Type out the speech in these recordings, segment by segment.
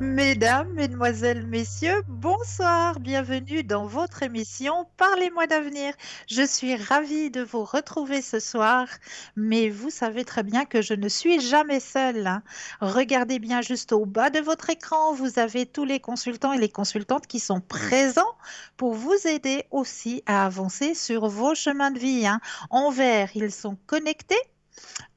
Mesdames, mesdemoiselles, messieurs, bonsoir, bienvenue dans votre émission Parlez-moi d'avenir. Je suis ravie de vous retrouver ce soir, mais vous savez très bien que je ne suis jamais seule, hein. Regardez bien juste au bas de votre écran, vous avez tous les consultants et les consultantes qui sont présents pour vous aider aussi à avancer sur vos chemins de vie, hein. En vert, ils sont connectés.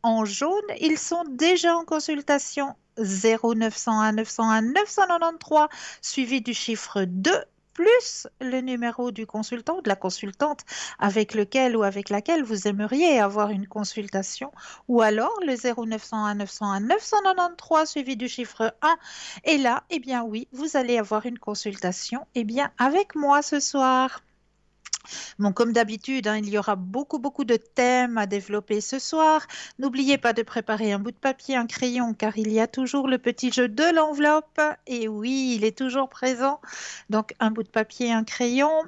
En jaune, ils sont déjà en consultation 0901 901 993 suivi du chiffre 2 plus le numéro du consultant ou de la consultante avec lequel ou avec laquelle vous aimeriez avoir une consultation ou alors le 0901 901 993 suivi du chiffre 1 et là, eh bien oui, vous allez avoir une consultation eh bien avec moi ce soir. Bon, comme d'habitude, hein, il y aura beaucoup de thèmes à développer ce soir. N'oubliez pas de préparer un bout de papier, un crayon, car il y a toujours le petit jeu de l'enveloppe. Et oui, il est toujours présent. Donc, un bout de papier, un crayon.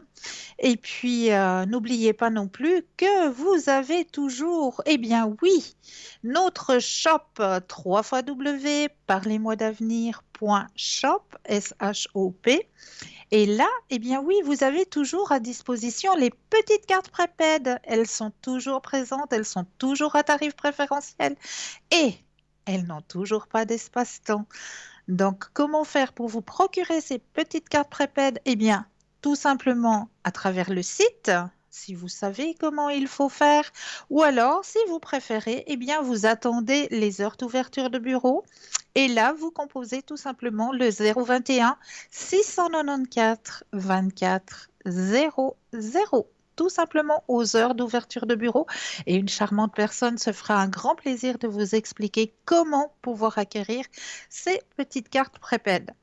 Et puis, n'oubliez pas non plus que vous avez toujours, eh bien oui, notre shop 3 parlez-moi d'avenir.shop, S-H-O-P. Et là, eh bien oui, vous avez toujours à disposition les petites cartes prépaides. Elles sont toujours présentes, elles sont toujours à tarif préférentiel et elles n'ont toujours pas d'espace-temps. Donc, comment faire pour vous procurer ces petites cartes prépaides? Eh bien, tout simplement à travers le site, si vous savez comment il faut faire, ou alors, si vous préférez, eh bien, vous attendez les heures d'ouverture de bureau et là, vous composez tout simplement le 021 694 24 00, tout simplement aux heures d'ouverture de bureau. Et une charmante personne se fera un grand plaisir de vous expliquer comment pouvoir acquérir ces petites cartes prépaid.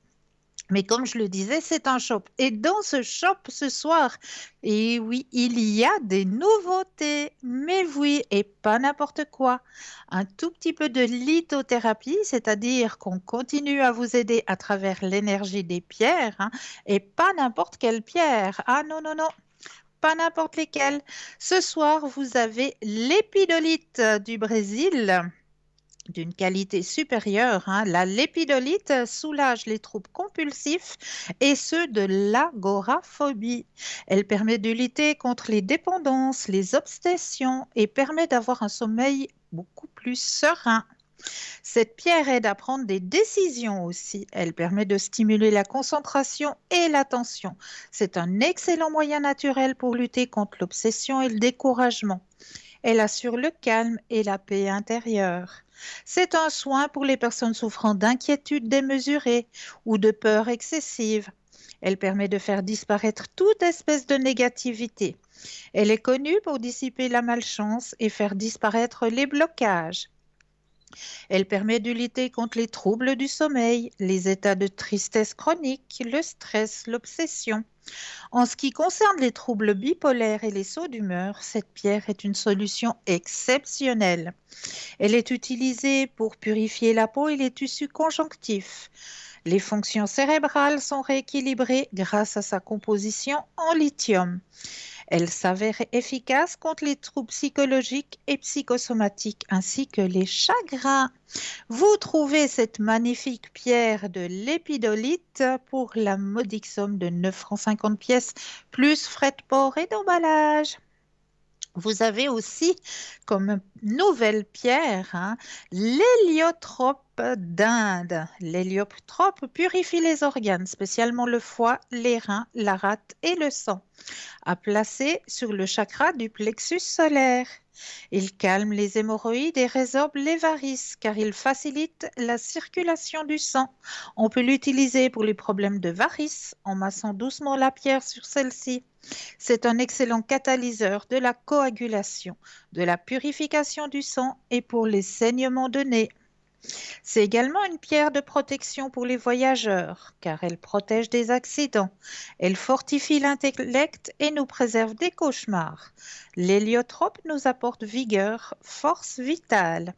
Mais comme je le disais, c'est un shop. Et dans ce shop ce soir, et oui, il y a des nouveautés. Mais oui, et pas n'importe quoi. Un tout petit peu de lithothérapie, c'est-à-dire qu'on continue à vous aider à travers l'énergie des pierres, hein, et pas n'importe quelle pierre. Ah non, non, non. Pas n'importe lesquelles. Ce soir, vous avez l'épidolite du Brésil d'une qualité supérieure, hein. La lépidolite soulage les troubles compulsifs et ceux de l'agoraphobie. Elle permet de lutter contre les dépendances, les obsessions et permet d'avoir un sommeil beaucoup plus serein. Cette pierre aide à prendre des décisions aussi. Elle permet de stimuler la concentration et l'attention. C'est un excellent moyen naturel pour lutter contre l'obsession et le découragement. Elle assure le calme et la paix intérieure. C'est un soin pour les personnes souffrant d'inquiétudes démesurées ou de peur excessive. Elle permet de faire disparaître toute espèce de négativité. Elle est connue pour dissiper la malchance et faire disparaître les blocages. Elle permet de lutter contre les troubles du sommeil, les états de tristesse chronique, le stress, l'obsession. En ce qui concerne les troubles bipolaires et les sauts d'humeur, cette pierre est une solution exceptionnelle. Elle est utilisée pour purifier la peau et les tissus conjonctifs. Les fonctions cérébrales sont rééquilibrées grâce à sa composition en lithium. Elle s'avère efficace contre les troubles psychologiques et psychosomatiques ainsi que les chagrins. Vous trouvez cette magnifique pierre de l'épidolite pour la modique somme de 9,50 pièces plus frais de port et d'emballage. Vous avez aussi comme nouvelle pierre, hein, l'héliotrope d'Inde. L'héliotrope purifie les organes, spécialement le foie, les reins, la rate et le sang, à placer sur le chakra du plexus solaire. Il calme les hémorroïdes et résorbe les varices car il facilite la circulation du sang. On peut l'utiliser pour les problèmes de varices en massant doucement la pierre sur celle-ci. C'est un excellent catalyseur de la coagulation, de la purification du sang et pour les saignements de nez. C'est également une pierre de protection pour les voyageurs, car elle protège des accidents. Elle fortifie l'intellect et nous préserve des cauchemars. L'héliotrope nous apporte vigueur, force vitale.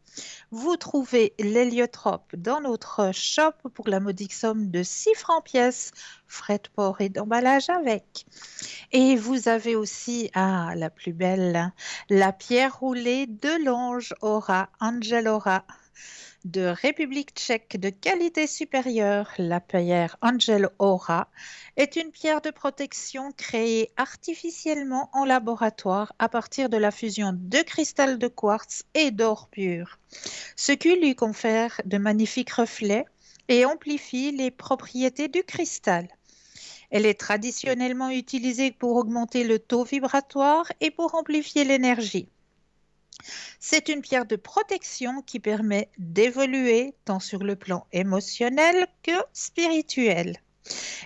Vous trouvez l'héliotrope dans notre shop pour la modique somme de 6 francs pièce, frais de port et d'emballage avec. Et vous avez aussi, ah, la plus belle, la pierre roulée de l'ange Aura, Angel Aura. De République tchèque de qualité supérieure, la pierre Angel Aura est une pierre de protection créée artificiellement en laboratoire à partir de la fusion de cristal de quartz et d'or pur, ce qui lui confère de magnifiques reflets et amplifie les propriétés du cristal. Elle est traditionnellement utilisée pour augmenter le taux vibratoire et pour amplifier l'énergie. C'est une pierre de protection qui permet d'évoluer tant sur le plan émotionnel que spirituel.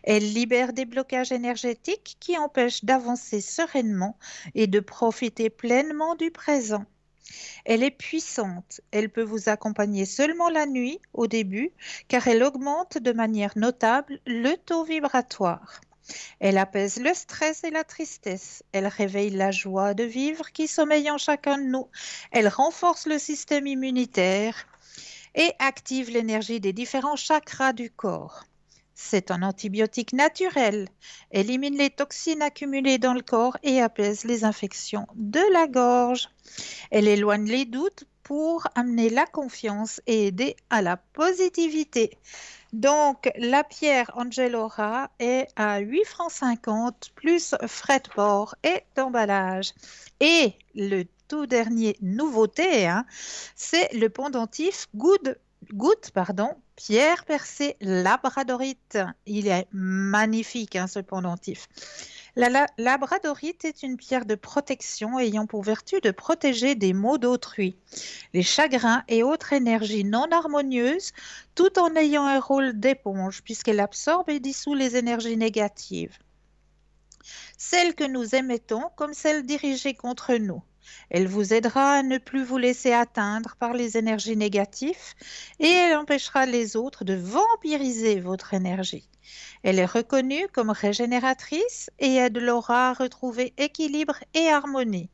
Elle libère des blocages énergétiques qui empêchent d'avancer sereinement et de profiter pleinement du présent. Elle est puissante. Elle peut vous accompagner seulement la nuit au début car elle augmente de manière notable le taux vibratoire. Elle apaise le stress et la tristesse. Elle réveille la joie de vivre qui sommeille en chacun de nous. Elle renforce le système immunitaire et active l'énergie des différents chakras du corps. C'est un antibiotique naturel, élimine les toxines accumulées dans le corps et apaise les infections de la gorge. Elle éloigne les doutes pour amener la confiance et aider à la positivité. Donc, la pierre Angelora est à 8,50 francs plus frais de port et d'emballage. Et le tout dernier nouveauté, hein, c'est le pendentif pierre percée labradorite. Il est magnifique, hein, ce pendentif. La labradorite est une pierre de protection ayant pour vertu de protéger des maux d'autrui, les chagrins et autres énergies non harmonieuses, tout en ayant un rôle d'éponge puisqu'elle absorbe et dissout les énergies négatives, celles que nous émettons comme celles dirigées contre nous. Elle vous aidera à ne plus vous laisser atteindre par les énergies négatives et elle empêchera les autres de vampiriser votre énergie. Elle est reconnue comme régénératrice et aide l'aura à retrouver équilibre et harmonie.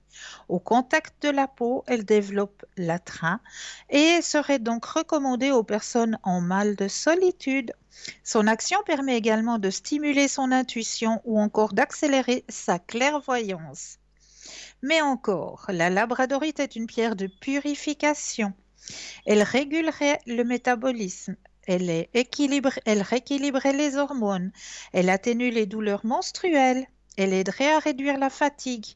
Au contact de la peau, elle développe l'attrain et serait donc recommandée aux personnes en mal de solitude. Son action permet également de stimuler son intuition ou encore d'accélérer sa clairvoyance. Mais encore, la labradorite est une pierre de purification. Elle régulerait le métabolisme. Elle rééquilibrait les hormones. Elle atténue les douleurs menstruelles. Elle aiderait à réduire la fatigue.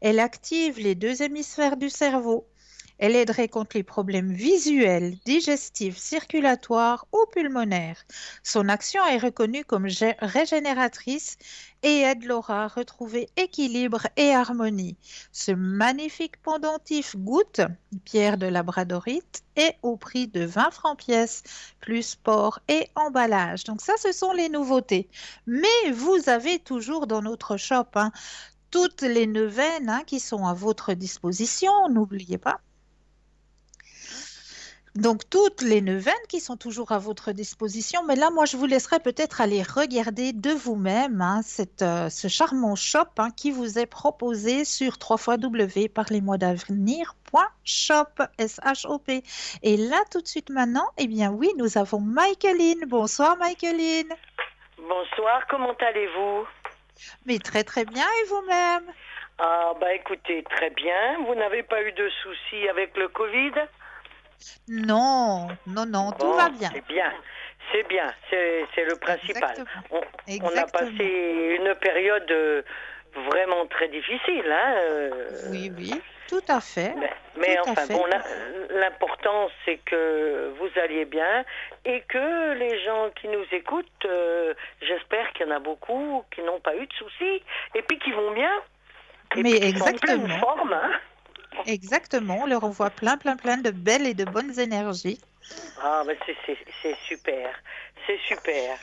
Elle active les deux hémisphères du cerveau. Elle aiderait contre les problèmes visuels, digestifs, circulatoires ou pulmonaires. Son action est reconnue comme régénératrice et aide l'aura à retrouver équilibre et harmonie. Ce magnifique pendentif goutte, pierre de labradorite, est au prix de 20 francs pièce, plus port et emballage. Donc ça, ce sont les nouveautés. Mais vous avez toujours dans notre shop, hein, toutes les neuvaines, hein, qui sont à votre disposition, n'oubliez pas. Donc, toutes les neuvaines qui sont toujours à votre disposition. Mais là, moi, je vous laisserai peut-être aller regarder de vous-même, hein, ce charmant shop, hein, qui vous est proposé sur www.parlez-moi-d'avenir.shop, S-H-O-P. Et là, tout de suite maintenant, eh bien oui, nous avons Michaeline. Bonsoir, Michaeline. Bonsoir, comment allez-vous? Mais très, très bien. Et vous-même? Ah, bah écoutez, très bien. Vous n'avez pas eu de soucis avec le Covid? Non, non, non, tout Bon, va bien. c'est bien. C'est bien, c'est le principal. Exactement. On a passé une période vraiment très difficile, hein. Oui, oui, tout à fait. Mais Tout à enfin, fait. bon, l'important c'est que vous alliez bien et que les gens qui nous écoutent, j'espère qu'il y en a beaucoup qui n'ont pas eu de soucis et puis qui vont bien. Et Mais puis qui sont en pleine exactement, forme, hein. exactement. On leur envoie plein, plein, plein de belles et de bonnes énergies. Ah, mais c'est super. C'est super.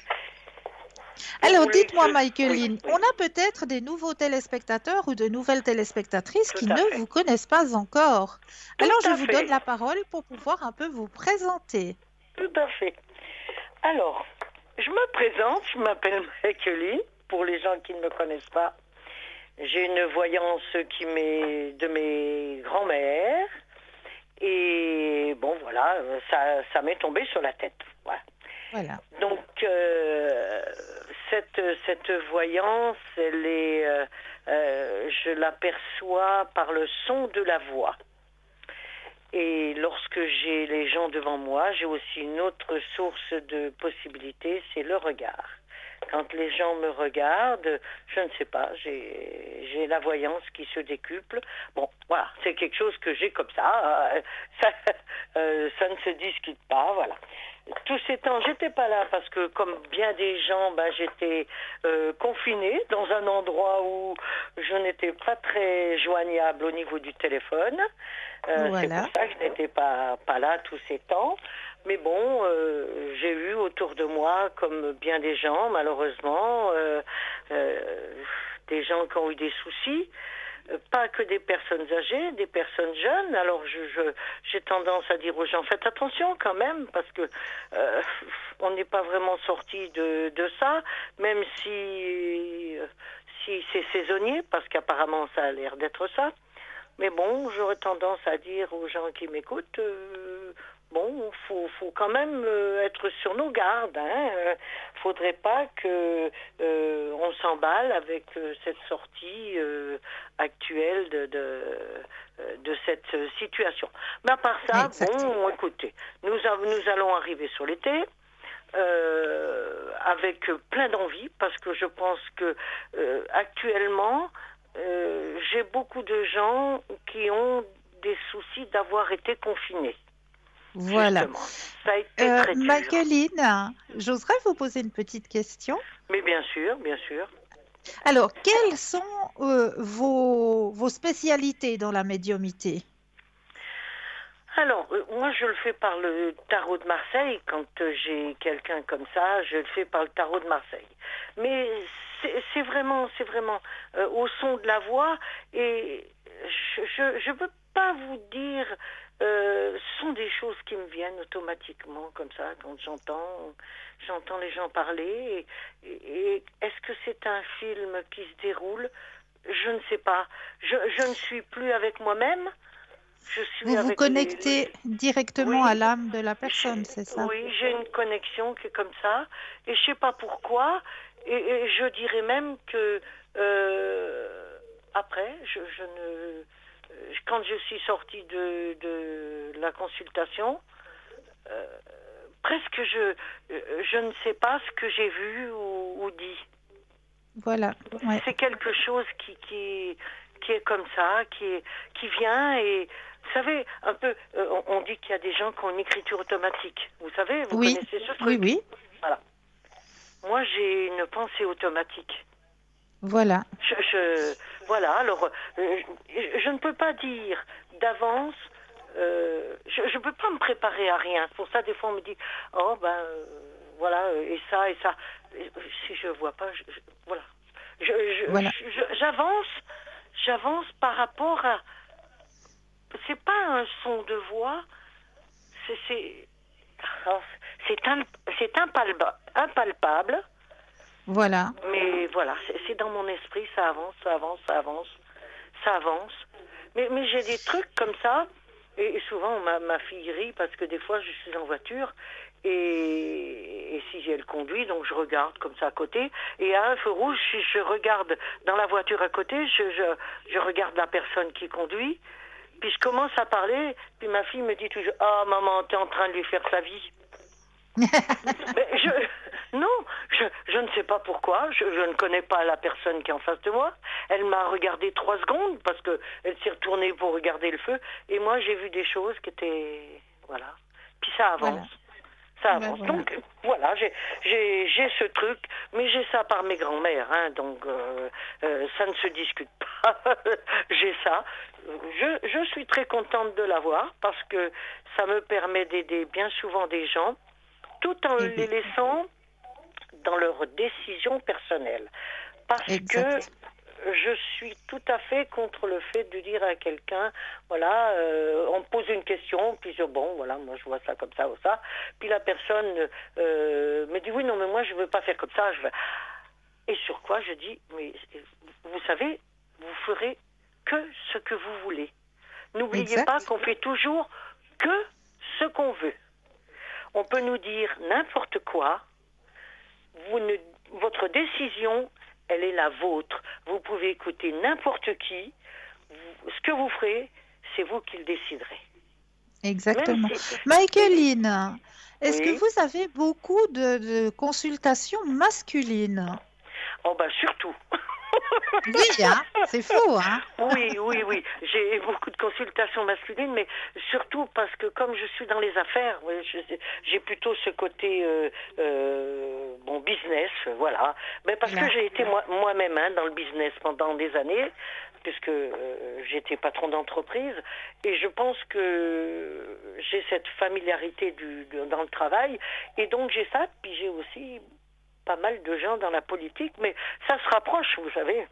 Alors, voulez dites-moi, que Michaeline, oui, on a peut-être des nouveaux téléspectateurs ou de nouvelles téléspectatrices tout qui à ne fait. vous connaissent pas encore. Tout Alors, je à vous donne fait. la parole pour pouvoir un peu vous présenter. Tout à fait. Alors, je me présente, je m'appelle Michaeline, pour les gens qui ne me connaissent pas. J'ai une voyance qui m'est de mes grands-mères. Et bon, voilà, ça m'est tombé sur la tête. Voilà. Voilà. Donc, cette voyance, elle est, je l'aperçois par le son de la voix. Et lorsque j'ai les gens devant moi, j'ai aussi une autre source de possibilités, c'est le regard. Quand les gens me regardent, je ne sais pas, j'ai la voyance qui se décuple. Bon, voilà, c'est quelque chose que j'ai comme ça. Ça ne se discute pas, voilà. Tous ces temps, j'étais pas là parce que, comme bien des gens, j'étais confinée dans un endroit où je n'étais pas très joignable au niveau du téléphone. C'est pour Voilà. ça que je n'étais pas là tous ces temps. Mais bon, j'ai eu autour de moi, comme bien des gens, malheureusement, des gens qui ont eu des soucis. Pas que des personnes âgées, des personnes jeunes. Alors j'ai tendance à dire aux gens, faites attention quand même, parce que on n'est pas vraiment sorti de ça, même si c'est saisonnier, parce qu'apparemment ça a l'air d'être ça. Mais bon, j'aurais tendance à dire aux gens qui m'écoutent, bon, faut quand même être sur nos gardes. Faudrait pas que on s'emballe avec cette sortie actuelle de cette situation. Mais à part ça, Exactement. bon, écoutez, nous allons arriver sur l'été. Avec plein d'envie, parce que je pense que actuellement j'ai beaucoup de gens qui ont des soucis d'avoir été confinés. Voilà. Justement, ça a été très dur. Magueline, j'oserais vous poser une petite question. Mais bien sûr, bien sûr. Alors, quelles sont vos spécialités dans la médiumité? Alors, moi, je le fais par le tarot de Marseille. Quand j'ai quelqu'un comme ça, je le fais par le tarot de Marseille. Mais c'est vraiment au son de la voix. Et je ne peux pas vous dire. Ce sont des choses qui me viennent automatiquement comme ça quand j'entends les gens parler. Et est-ce que c'est un film qui se déroule? Je ne sais pas. Je ne suis plus avec moi-même. Je suis Vous vous avec connectez directement à oui, l'âme de la personne, c'est ça? oui, j'ai une connexion qui est comme ça, et je sais pas pourquoi, et je dirais même que après, je ne, quand je suis sortie de la consultation, euh, presque je ne sais pas ce que j'ai vu ou dit. Voilà, ouais, C'est quelque chose qui est comme ça, qui vient et vous savez, un peu, on dit qu'il y a des gens qui ont une écriture automatique. Vous savez, vous oui, connaissez ce oui, truc. oui, Voilà. Moi, j'ai une pensée automatique. voilà, Voilà, alors, je ne peux pas dire d'avance, je ne peux pas me préparer à rien. Pour ça, des fois, on me dit, oh, voilà, et ça, et ça. Si je vois pas, voilà. voilà, J'avance par rapport à. C'est pas un son de voix, c'est oh, c'est impalpable, voilà, mais voilà, c'est dans mon esprit, ça avance, ça avance, ça avance, ça avance. Mais j'ai des trucs comme ça, et souvent ma fille rit parce que des fois je suis en voiture et si elle conduit, donc je regarde comme ça à côté, et à un feu rouge, si je regarde dans la voiture à côté, je regarde la personne qui conduit, puis je commence à parler, puis ma fille me dit toujours, ah maman, t'es en train de lui faire sa vie. Mais non, je ne sais pas pourquoi. Je ne connais pas la personne qui est en face de moi. Elle m'a regardé 3 secondes parce que elle s'est retournée pour regarder le feu. Et moi, j'ai vu des choses qui étaient, voilà. Puis ça avance, voilà, ça ben avance. voilà. Donc voilà, j'ai ce truc, mais j'ai ça par mes grands-mères, donc ça ne se discute pas. J'ai ça. Je suis très contente de l'avoir parce que ça me permet d'aider bien souvent des gens tout en Eh les bien, laissant dans leurs décisions personnelles. Parce que exact. je suis tout à fait contre le fait de dire à quelqu'un, voilà, on me pose une question, puis bon, voilà, moi je vois ça comme ça ou ça, puis la personne me dit, oui, non, mais moi je veux pas faire comme ça. Et sur quoi je dis, mais vous savez, vous ferez que ce que vous voulez. N'oubliez pas Exact. qu'on fait toujours que ce qu'on veut. On peut nous dire n'importe quoi. Votre décision, elle est la vôtre. Vous pouvez écouter n'importe qui. Ce que vous ferez, c'est vous qui le déciderez. Même exactement. si... et- Michaeline, est-ce que oui. vous avez beaucoup de consultations masculines? Oh bah surtout. Oui, hein, c'est fou, hein? Oui, oui, oui. J'ai beaucoup de consultations masculines, mais surtout parce que comme je suis dans les affaires, ouais, j'ai plutôt ce côté bon business, voilà. Mais parce que Là, j'ai été moi-même hein, dans le business pendant des années, puisque j'étais patron d'entreprise, et je pense que j'ai cette familiarité dans le travail, et donc j'ai ça. Puis j'ai aussi pas mal de gens dans la politique, mais ça se rapproche, vous savez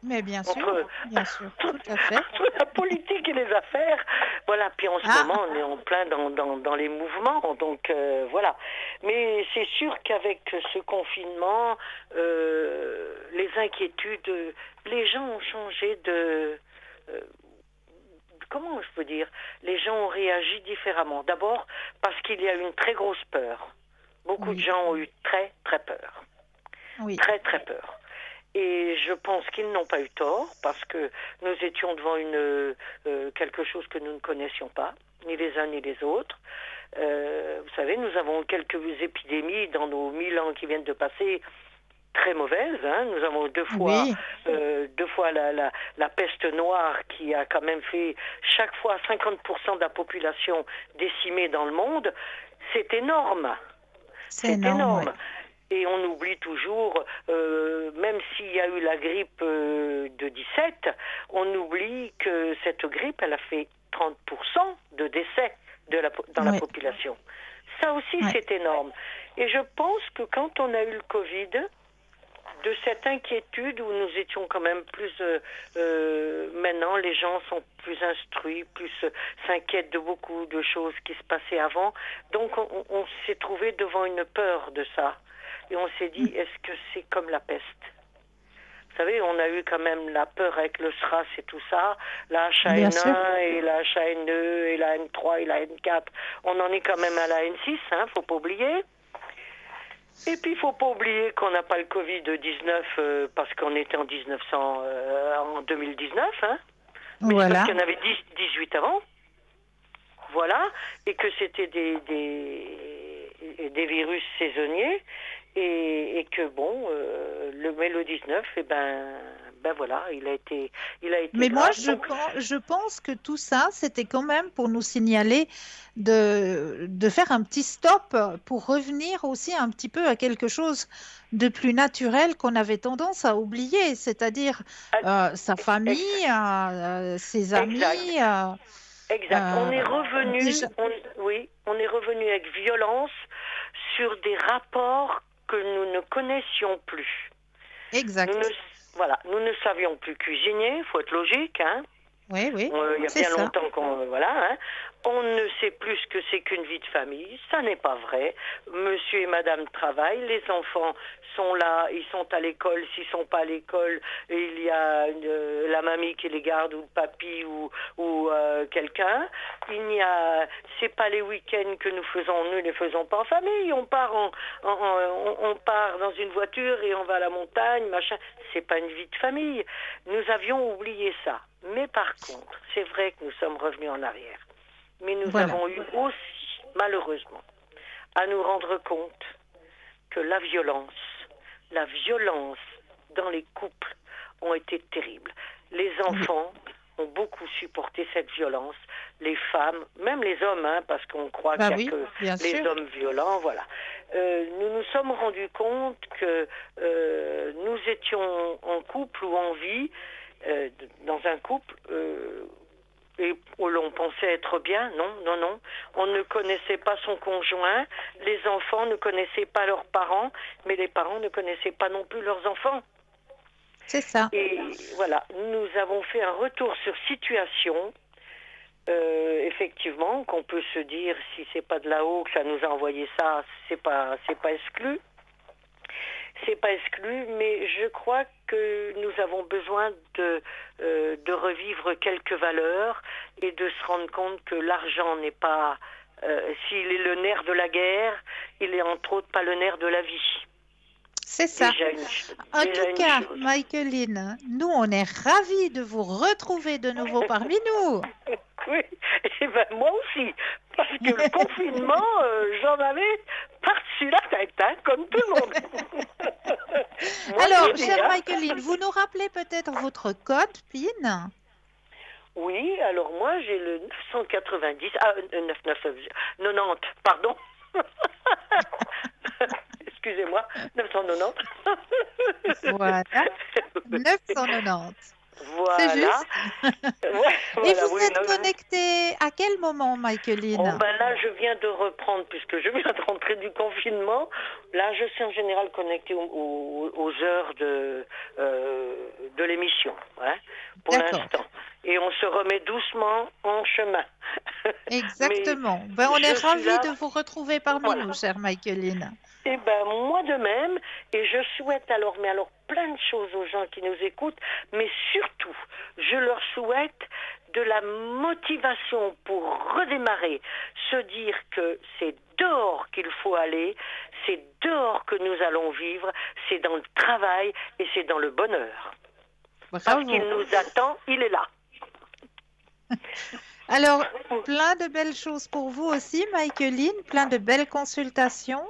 mais entre, bien sûr, tout à fait. entre la politique et les affaires. Voilà, puis en ce Ah, moment, on est en plein dans les mouvements, donc voilà. Mais c'est sûr qu'avec ce confinement, les inquiétudes, les gens ont changé euh, comment je peux dire, les gens ont réagi différemment. D'abord, parce qu'il y a une très grosse peur. Beaucoup de oui, gens ont eu très, très peur. oui, Très, très peur. Et je pense qu'ils n'ont pas eu tort parce que nous étions devant quelque chose que nous ne connaissions pas, ni les uns ni les autres. Vous savez, nous avons quelques épidémies dans nos 1000 ans qui viennent de passer très mauvaises. Hein. Nous avons oui, deux fois la peste noire qui a quand même fait chaque fois 50% de la population décimée dans le monde. C'est énorme. c'est C'est énorme, oui. énorme. Et on oublie toujours, même s'il y a eu la grippe de 17, on oublie que cette grippe, elle a fait 30% de décès dans la Oui, population. Ça aussi, oui, c'est énorme. Et je pense que quand on a eu le Covid, de cette inquiétude où nous étions quand même plus... maintenant, les gens sont plus instruits, plus s'inquiètent de beaucoup de choses qui se passaient avant. Donc, on s'est trouvé devant une peur de ça. Et on s'est dit, est-ce que c'est comme la peste? Vous savez, on a eu quand même la peur avec le SRAS et tout ça, la bien sûr. H1N1 et la H1N2 et la N3 et la N4. On en est quand même à la N6, hein, faut pas oublier. Et puis, il faut pas oublier qu'on n'a pas le Covid-19 parce qu'on était en 2019, hein. Mais c'est parce Voilà, qu'il y en avait 18 avant. Voilà. Et que c'était des virus saisonniers. Et que bon, le 19, ben voilà, il a été mais moi, grave. Donc, je pense que tout ça, c'était quand même pour nous signaler de faire un petit stop pour revenir aussi un petit peu à quelque chose de plus naturel qu'on avait tendance à oublier, c'est-à-dire sa famille, ex- ses exact. amis. Exact. On est Euh, revenu, déjà, oui, on est revenu avec violence sur des rapports que nous ne connaissions plus. Nous ne, exact. voilà, nous ne savions plus cuisiner, il faut être logique, hein. Oui, oui, Il y a c'est bien ça. longtemps voilà, hein. On ne sait plus ce que c'est qu'une vie de famille, ça n'est pas vrai. Monsieur et madame travaillent, les enfants sont là, ils sont à l'école, s'ils sont pas à l'école, il y a la mamie qui les garde ou le papy ou quelqu'un. C'est pas les week-ends que nous ne les faisons pas en famille, on part on part dans une voiture et on va à la montagne, machin. C'est pas une vie de famille. Nous avions oublié ça. Mais par contre, c'est vrai que nous sommes revenus en arrière. Mais nous Voilà. avons eu aussi, malheureusement, à nous rendre compte que la violence dans les couples ont été terribles. Les Oui. enfants ont beaucoup supporté cette violence. Les femmes, même les hommes, hein, parce qu'on croit Bah qu'il n'y a oui, que bien les sûr. hommes violents, voilà. Nous nous sommes rendus compte que nous étions en couple ou en vie, dans un couple, et où l'on pensait être bien. Non, non, non. On ne connaissait pas son conjoint, les enfants ne connaissaient pas leurs parents, mais les parents ne connaissaient pas non plus leurs enfants. C'est ça. Et voilà, nous avons fait un retour sur situation, effectivement, qu'on peut se dire, si c'est pas de là-haut que ça nous a envoyé ça, c'est pas exclu. C'est pas exclu, mais je crois que nous avons besoin de revivre quelques valeurs et de se rendre compte que l'argent n'est pas, s'il est le nerf de la guerre, il est entre autres pas le nerf de la vie. C'est ça. Déjà En tout déjà une cas, chose. Michaeline, nous, on est ravis de vous retrouver de nouveau parmi nous. Oui, et ben moi aussi, parce que le confinement, j'en avais par-dessus la tête, hein, comme tout le monde. Moi, Alors, j'ai dit, chère hein. Michaeline, vous nous rappelez peut-être votre code PIN? Oui, alors moi, j'ai le 990, 90, pardon. Excusez-moi, 990. Voilà, 990. C'est Voilà. juste. Ouais, Et voilà, vous oui, êtes non. connecté à quel moment, Oh Michaeline? ben là, je viens de reprendre, puisque je viens de rentrer du confinement. Là, je suis en général connectée aux heures de l'émission, hein, pour D'accord, l'instant. Et on se remet doucement en chemin. Mais exactement. Ben, on est je suis ravis là, de vous retrouver parmi voilà. nous, chère Michaeline. Eh ben moi de même, et je souhaite alors plein de choses aux gens qui nous écoutent, mais surtout, je leur souhaite de la motivation pour redémarrer, se dire que c'est dehors qu'il faut aller, c'est dehors que nous allons vivre, c'est dans le travail et c'est dans le bonheur. Parce qu'il Bravo. nous attend, il est là. Alors, plein de belles choses pour vous aussi, Michaeline, plein de belles consultations.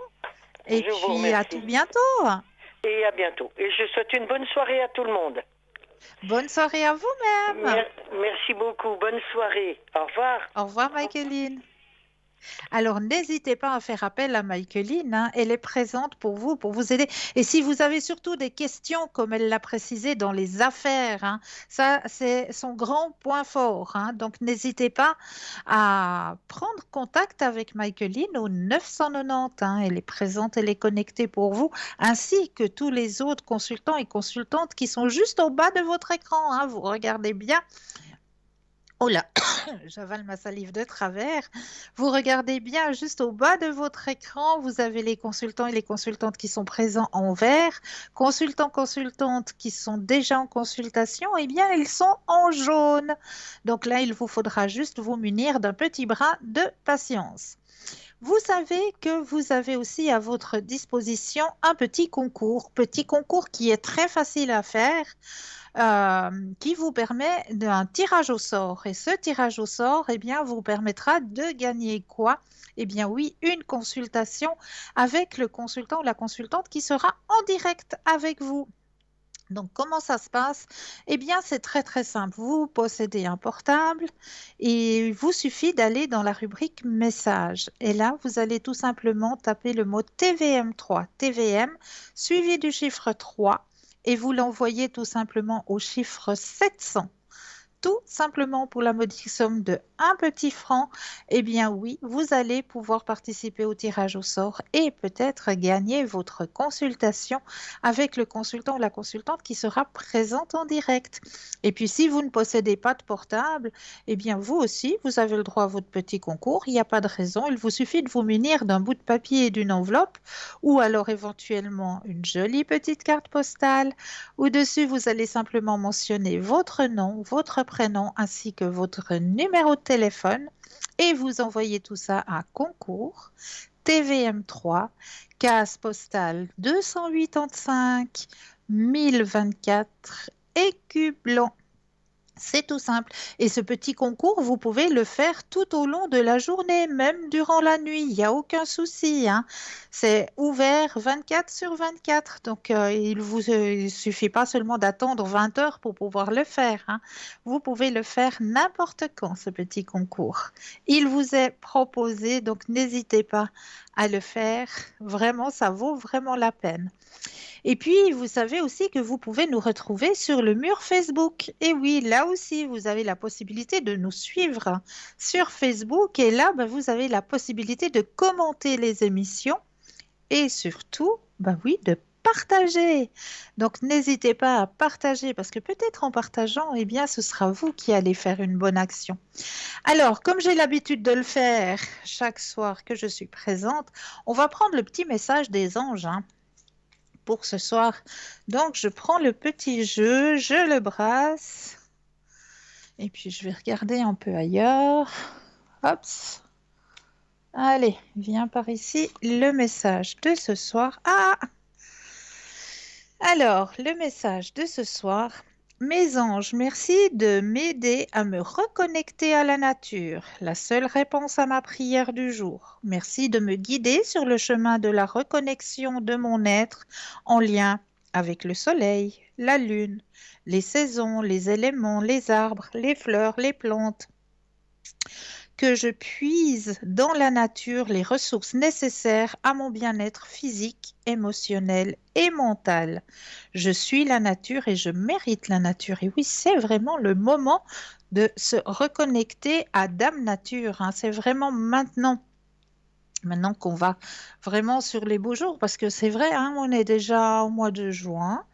Et Je vous puis, à tout remercie. bientôt. Et à bientôt. Et je souhaite une bonne soirée à tout le monde. Bonne soirée à vous-même. Merci beaucoup. Bonne soirée. Au revoir. Au revoir, Michaeline. Alors, n'hésitez pas à faire appel à Michaeline, hein. Elle est présente pour vous aider. Et si vous avez surtout des questions, comme elle l'a précisé, dans les affaires, hein, ça, c'est son grand point fort, hein. Donc, n'hésitez pas à prendre contact avec Michaeline au 990, hein. Elle est présente, elle est connectée pour vous, ainsi que tous les autres consultants et consultantes qui sont juste au bas de votre écran, hein. Vous regardez bien. Oh là, j'avale ma salive de travers. Vous regardez bien juste au bas de votre écran, vous avez les consultants et les consultantes qui sont présents en vert. Consultants, consultantes qui sont déjà en consultation, eh bien, ils sont en jaune. Donc là, il vous faudra juste vous munir d'un petit bras de patience. Vous savez que vous avez aussi à votre disposition un petit concours qui est très facile à faire, qui vous permet d'un tirage au sort. Et ce tirage au sort, eh bien, vous permettra de gagner quoi? Eh bien oui, une consultation avec le consultant ou la consultante qui sera en direct avec vous. Donc, comment ça se passe? Eh bien, c'est très très simple. Vous possédez un portable et il vous suffit d'aller dans la rubrique messages. Et là, vous allez tout simplement taper le mot TVM3, TVM, suivi du chiffre 3, et vous l'envoyez tout simplement au chiffre 700. Tout simplement pour la modique somme de un petit franc, eh bien oui, vous allez pouvoir participer au tirage au sort et peut-être gagner votre consultation avec le consultant ou la consultante qui sera présente en direct. Et puis si vous ne possédez pas de portable, eh bien vous aussi, vous avez le droit à votre petit concours. Il n'y a pas de raison. Il vous suffit de vous munir d'un bout de papier et d'une enveloppe ou alors éventuellement une jolie petite carte postale. Au-dessus, vous allez simplement mentionner votre nom, votre prénom ainsi que votre numéro de téléphone et vous envoyez tout ça à concours TVM3, case postale 285 1024 écu blanc. C'est tout simple. Et ce petit concours, vous pouvez le faire tout au long de la journée, même durant la nuit. Il n'y a aucun souci, hein. C'est ouvert 24 sur 24. Donc, il vous suffit pas seulement d'attendre 20 heures pour pouvoir le faire, hein. Vous pouvez le faire n'importe quand, ce petit concours. Il vous est proposé, donc n'hésitez pas à le faire. Vraiment, ça vaut vraiment la peine. Et puis, vous savez aussi que vous pouvez nous retrouver sur le mur Facebook. Et oui, là aussi, vous avez la possibilité de nous suivre sur Facebook. Et là, ben, vous avez la possibilité de commenter les émissions et surtout, ben oui, de partager. Donc, n'hésitez pas à partager parce que peut-être en partageant, eh bien, ce sera vous qui allez faire une bonne action. Alors, comme j'ai l'habitude de le faire chaque soir que je suis présente, on va prendre le petit message des anges, hein, pour ce soir. Donc, je prends le petit jeu, je le brasse. Et puis, je vais regarder un peu ailleurs. Hop. Allez, viens par ici. Le message de ce soir. Ah! Alors, le message de ce soir Mes anges, merci de m'aider à me reconnecter à la nature, la seule réponse à ma prière du jour. Merci de me guider sur le chemin de la reconnexion de mon être en lien avec le soleil, la lune, les saisons, les éléments, les arbres, les fleurs, les plantes, que je puise dans la nature les ressources nécessaires à mon bien-être physique, émotionnel et mental. Je suis la nature et je mérite la nature. Et oui, c'est vraiment le moment de se reconnecter à Dame Nature, hein. C'est vraiment maintenant. Maintenant qu'on va vraiment sur les beaux jours, parce que c'est vrai, hein, on est déjà au mois de juin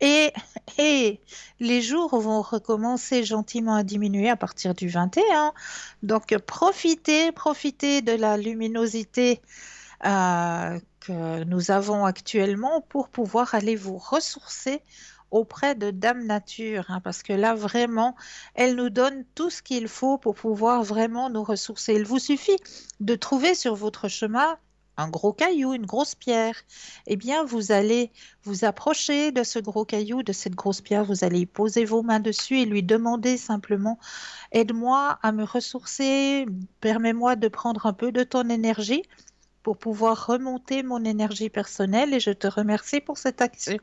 et, et les jours vont recommencer gentiment à diminuer à partir du 21. Donc profitez de la luminosité que nous avons actuellement pour pouvoir aller vous ressourcer auprès de Dame Nature, hein, parce que là, vraiment, elle nous donne tout ce qu'il faut pour pouvoir vraiment nous ressourcer. Il vous suffit de trouver sur votre chemin un gros caillou, une grosse pierre. Eh bien, vous allez vous approcher de ce gros caillou, de cette grosse pierre, vous allez y poser vos mains dessus et lui demander simplement, aide-moi à me ressourcer, permets-moi de prendre un peu de ton énergie pour pouvoir remonter mon énergie personnelle et je te remercie pour cette action.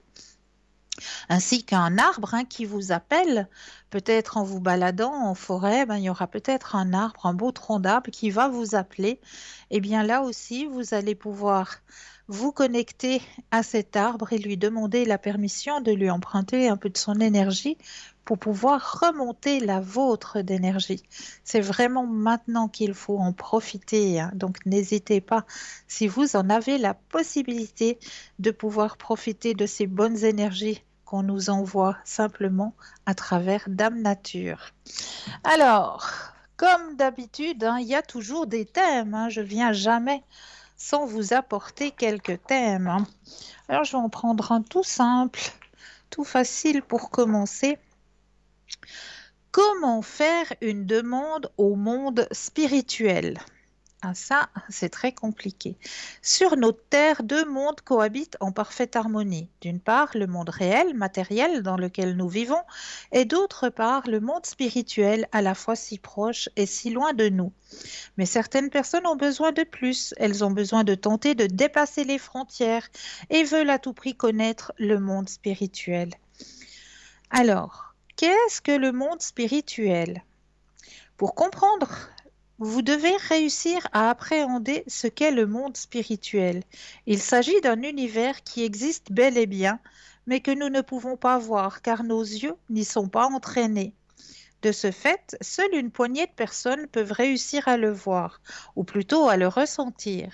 Ainsi qu'un arbre, hein, qui vous appelle, peut-être en vous baladant en forêt, ben, il y aura peut-être un arbre, un beau tronc d'arbre qui va vous appeler. Et bien là aussi, vous allez pouvoir vous connecter à cet arbre et lui demander la permission de lui emprunter un peu de son énergie pour pouvoir remonter la vôtre d'énergie. C'est vraiment maintenant qu'il faut en profiter, hein. Donc n'hésitez pas, si vous en avez la possibilité, de pouvoir profiter de ces bonnes énergies qu'on nous envoie simplement à travers Dame Nature. Alors, comme d'habitude, hein, il y a toujours des thèmes, hein. Je viens jamais sans vous apporter quelques thèmes, hein. Alors, je vais en prendre un tout simple, tout facile pour commencer. Comment faire une demande au monde spirituel? Ah, ça, c'est très compliqué. Sur notre Terre, deux mondes cohabitent en parfaite harmonie. D'une part, le monde réel, matériel, dans lequel nous vivons, et d'autre part, le monde spirituel, à la fois si proche et si loin de nous. Mais certaines personnes ont besoin de plus. Elles ont besoin de tenter de dépasser les frontières et veulent à tout prix connaître le monde spirituel. Alors, qu'est-ce que le monde spirituel? Pour comprendre, vous devez réussir à appréhender ce qu'est le monde spirituel. Il s'agit d'un univers qui existe bel et bien, mais que nous ne pouvons pas voir car nos yeux n'y sont pas entraînés. De ce fait, seule une poignée de personnes peuvent réussir à le voir, ou plutôt à le ressentir,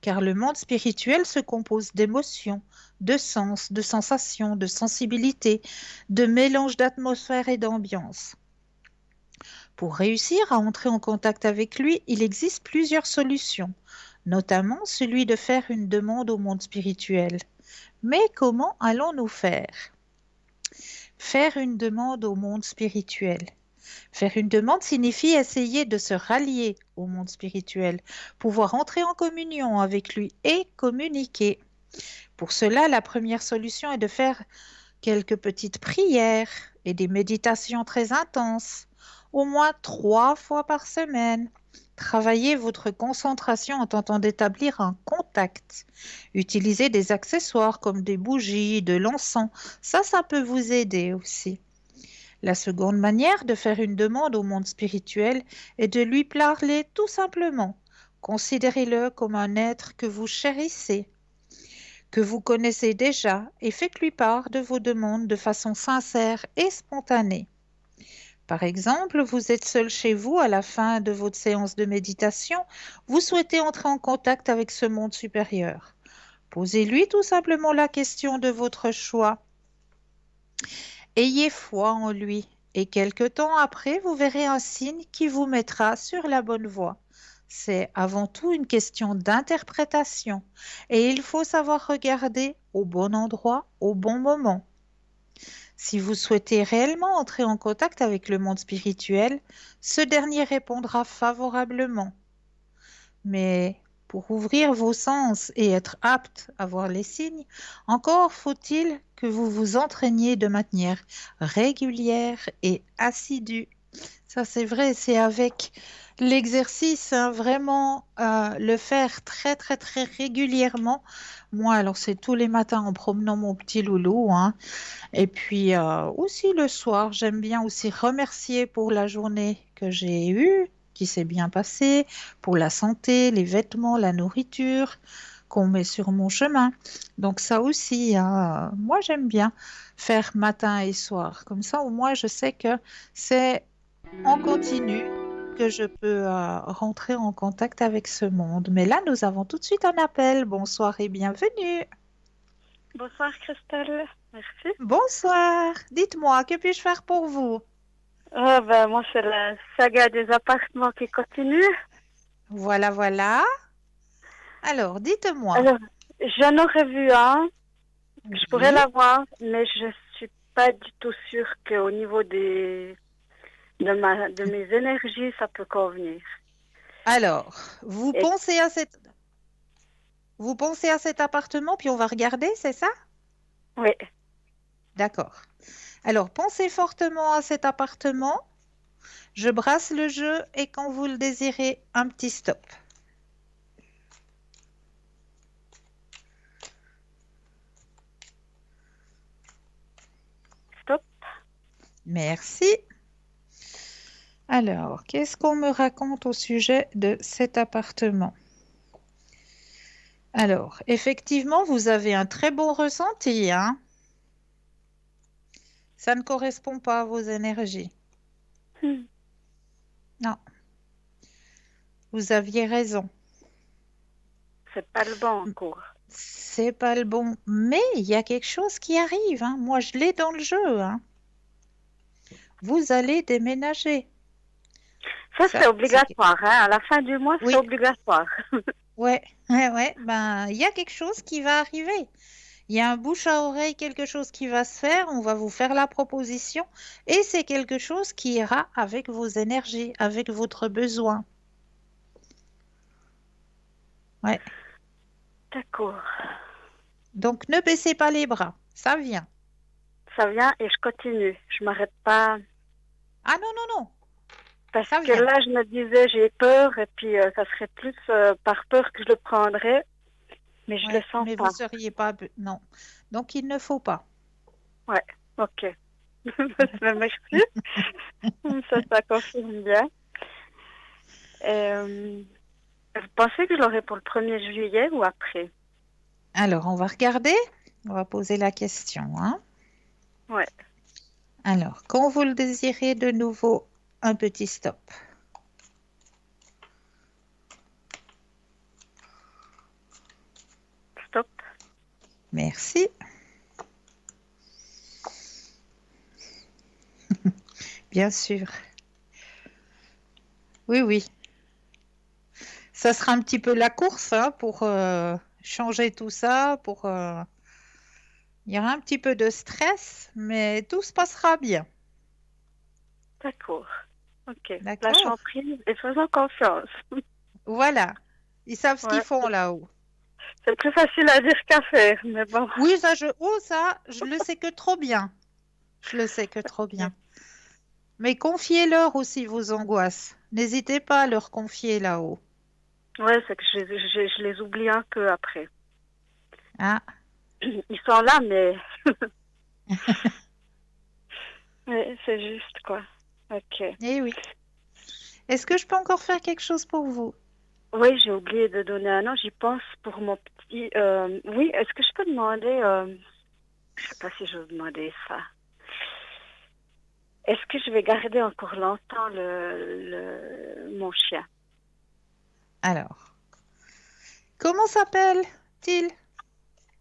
car le monde spirituel se compose d'émotions, de sens, de sensations, de sensibilités, de mélange d'atmosphère et d'ambiance. Pour réussir à entrer en contact avec lui, il existe plusieurs solutions, notamment celui de faire une demande au monde spirituel. Mais comment allons-nous faire? Faire une demande au monde spirituel. Faire une demande signifie essayer de se rallier au monde spirituel, pouvoir entrer en communion avec lui et communiquer. Pour cela, la première solution est de faire quelques petites prières et des méditations très intenses, au moins 3 fois par semaine. Travaillez votre concentration en tentant d'établir un contact. Utilisez des accessoires comme des bougies, de l'encens. Ça peut vous aider aussi. La seconde manière de faire une demande au monde spirituel est de lui parler tout simplement. Considérez-le comme un être que vous chérissez, que vous connaissez déjà, et faites-lui part de vos demandes de façon sincère et spontanée. Par exemple, vous êtes seul chez vous à la fin de votre séance de méditation, vous souhaitez entrer en contact avec ce monde supérieur. Posez-lui tout simplement la question de votre choix. Ayez foi en lui et quelque temps après, vous verrez un signe qui vous mettra sur la bonne voie. C'est avant tout une question d'interprétation et il faut savoir regarder au bon endroit, au bon moment. Si vous souhaitez réellement entrer en contact avec le monde spirituel, ce dernier répondra favorablement. Mais pour ouvrir vos sens et être apte à voir les signes, encore faut-il que vous vous entraîniez de manière régulière et assidue. Ça, c'est vrai, c'est avec l'exercice, hein, vraiment le faire très, très, très régulièrement. Moi, alors, c'est tous les matins en promenant mon petit loulou, hein. Et puis aussi le soir, j'aime bien aussi remercier pour la journée que j'ai eue, qui s'est bien passée, pour la santé, les vêtements, la nourriture qu'on met sur mon chemin. Donc ça aussi, hein, moi j'aime bien faire matin et soir. Comme ça, au moins, je sais que c'est en continu que je peux rentrer en contact avec ce monde. Mais là, nous avons tout de suite un appel. Bonsoir et bienvenue. Bonsoir Christelle, merci. Bonsoir. Dites-moi, que puis-je faire pour vous? Moi c'est la saga des appartements qui continue. Voilà, voilà. Alors, dites-moi. Alors, j'en aurais vu un, je pourrais Oui. l'avoir, mais je suis pas du tout sûre qu'au niveau de mes énergies, ça peut convenir. Alors, Et vous pensez à cet appartement, puis on va regarder, c'est ça? oui, D'accord. Alors, pensez fortement à cet appartement. Je brasse le jeu et quand vous le désirez, un petit stop. stop. Merci. Alors, qu'est-ce qu'on me raconte au sujet de cet appartement? Alors, effectivement, vous avez un très bon ressenti, hein? Ça ne correspond pas à vos énergies. Hmm. Non, vous aviez raison. C'est pas le bon en cours. C'est pas le bon, mais il y a quelque chose qui arrive, hein. Moi, je l'ai dans le jeu, hein. Vous allez déménager. Ça c'est Ça, c'est... obligatoire, hein. À la fin du mois, c'est Oui, obligatoire. ouais, ouais, ouais. Ben, il y a quelque chose qui va arriver. Il y a un bouche à oreille, quelque chose qui va se faire. On va vous faire la proposition et c'est quelque chose qui ira avec vos énergies, avec votre besoin. Ouais. D'accord. Donc, ne baissez pas les bras. Ça vient. Ça vient et je continue. Je m'arrête pas. Ah non, non, non. Parce Ça que vient. là, je me disais, j'ai peur, et puis ça serait plus par peur que je le prendrais, mais je le Ouais, sens mais vous pas. seriez pas... Non. Donc, il ne faut pas. Ouais, ok. Merci. Ça confirme bien. Euh, Vous pensez que je l'aurai pour le 1er juillet ou après? Alors, on va regarder. On va poser la question, hein. Ouais, Alors, quand vous le désirez de nouveau, un petit stop. stop. Merci. Bien sûr. Oui, oui. Ça sera un petit peu la course, hein, pour changer tout ça, Il y aura un petit peu de stress, mais tout se passera bien. D'accord. Ok. D'accord? Lâchons prise et faisons confiance. Voilà. Ils savent ce qu'ils Ouais. font là-haut. C'est plus facile à dire qu'à faire, mais bon. Oui, ça, je le sais que trop bien. Je le sais que trop bien. Mais confiez-leur aussi vos angoisses. N'hésitez pas à leur confier là-haut. Ouais, c'est que je les oublie un peu après. Ah, Ils sont là, mais ouais, c'est juste quoi. Ok. eh oui. Est-ce que je peux encore faire quelque chose pour vous? Oui, j'ai oublié de donner un nom. J'y pense pour mon petit. Oui, est-ce que je peux demander. Je sais pas si je veux demander ça. Est-ce que je vais garder encore longtemps mon chien? Alors, comment s'appelle-t-il?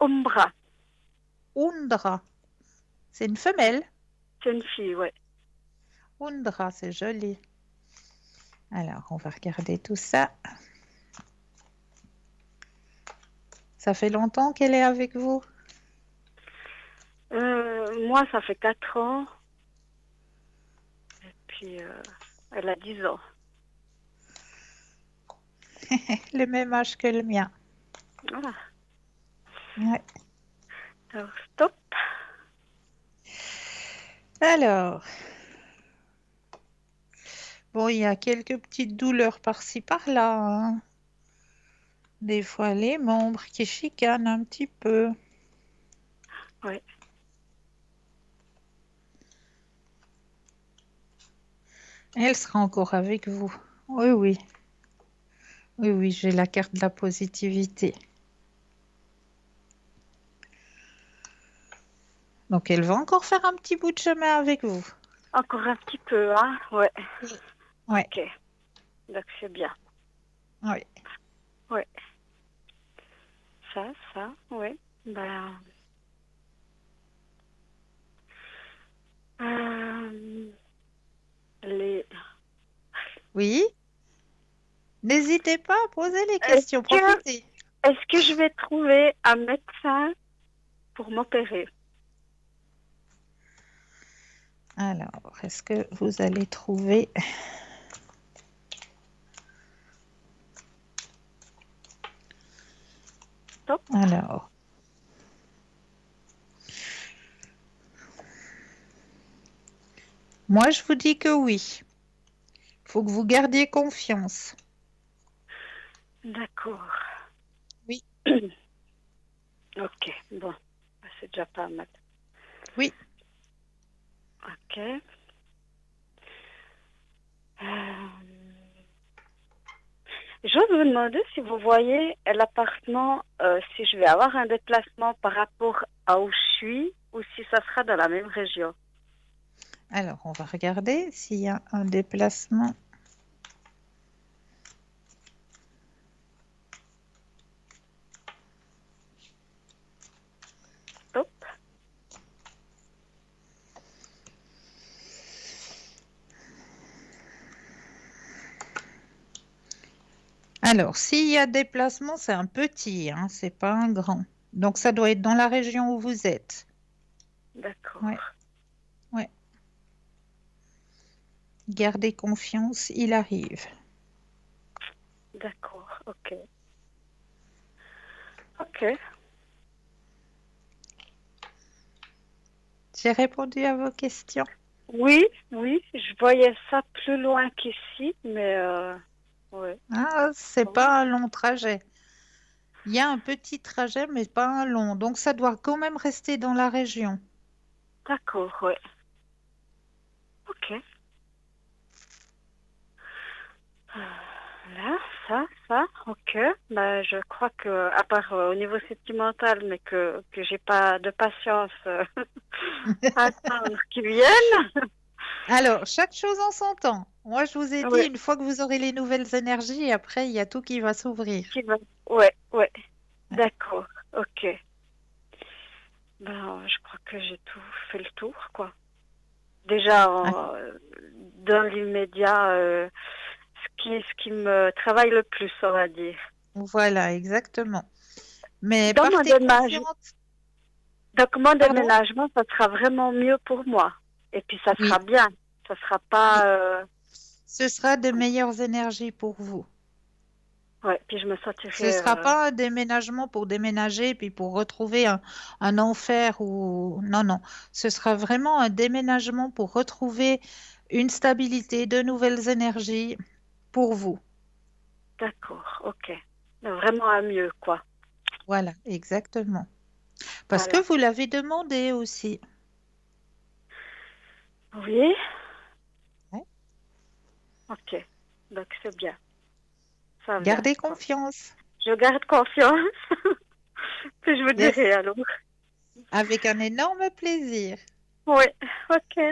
Umbra. Undra. C'est une femelle. C'est une fille, ouais. Undra, c'est joli. Alors, on va regarder tout ça. Ça fait longtemps qu'elle est avec vous? Moi, ça fait 4 ans. Et puis, elle a 10 ans. Le même âge que le mien. Voilà. Ouais. Alors, stop. Alors, bon, il y a quelques petites douleurs par-ci, par-là, hein. Des fois, les membres qui chicanent un petit peu. Oui. Elle sera encore avec vous. Oui, oui. Oui, oui, j'ai la carte de la positivité. Donc, elle va encore faire un petit bout de chemin avec vous. Encore un petit peu, hein? Ouais. Oui. Ouais, Ok. Donc, c'est bien. ouais. Ouais. Ça, ouais. Ben, euh, les... Oui, n'hésitez pas à poser les Est-ce questions, que, profitez. est-ce que je vais trouver un médecin pour m'opérer? Alors, est-ce que vous allez trouver... Stop. Alors, moi, je vous dis que oui. Il faut que vous gardiez confiance. D'accord. Oui, Ok, bon. C'est déjà pas mal. oui. Ok. J'ose vous demander si vous voyez l'appartement, si je vais avoir un déplacement par rapport à où je suis ou si ça sera dans la même région. Alors, on va regarder s'il y a un déplacement. Stop. Alors, s'il y a déplacement, c'est un petit, hein, c'est pas un grand. Donc, ça doit être dans la région où vous êtes. D'accord. Ouais, ouais. Gardez confiance, il arrive. D'accord. Ok. Ok. J'ai répondu à vos questions. Oui, oui, je voyais ça plus loin qu'ici, mais ouais. Ah, c'est Bon. pas un long trajet. Il y a un petit trajet, mais pas un long. Donc, ça doit quand même rester dans la région. D'accord, ouais. Ok. Là, ça, ok. Ben, je crois que, à part au niveau sentimental, mais que j'ai pas de patience à attendre qu'ils viennent. Alors, chaque chose en son temps. Moi, je vous ai dit, Ouais, une fois que vous aurez les nouvelles énergies, après, il y a tout qui va s'ouvrir. qui va. Ouais, ouais. Ouais. D'accord, ok. Ben, je crois que j'ai tout fait le tour, quoi. Déjà, Ah, dans l'immédiat, ce qui me travaille le plus, on va dire. voilà, exactement. Mais Dans mon partez déménagement, confiante. donc mon Pardon? déménagement, ça sera vraiment mieux pour moi. Et puis, ça Oui, sera bien. Ça sera oui. pas... Ce sera de meilleures énergies pour vous. ouais, puis je me Ce ne sentirai... sera pas un déménagement pour déménager puis pour retrouver un enfer ou... Non, non. Ce sera vraiment un déménagement pour retrouver une stabilité, de nouvelles énergies pour vous. d'accord, ok. Vraiment à mieux, quoi. Voilà, exactement. Parce que Voilà. vous l'avez demandé aussi. Oui, Ouais. ok. Donc, c'est bien. Ça vient, Gardez quoi. confiance. Je garde confiance. Puis je vous dirai, Yes. alors. Avec un énorme plaisir. Oui, ok.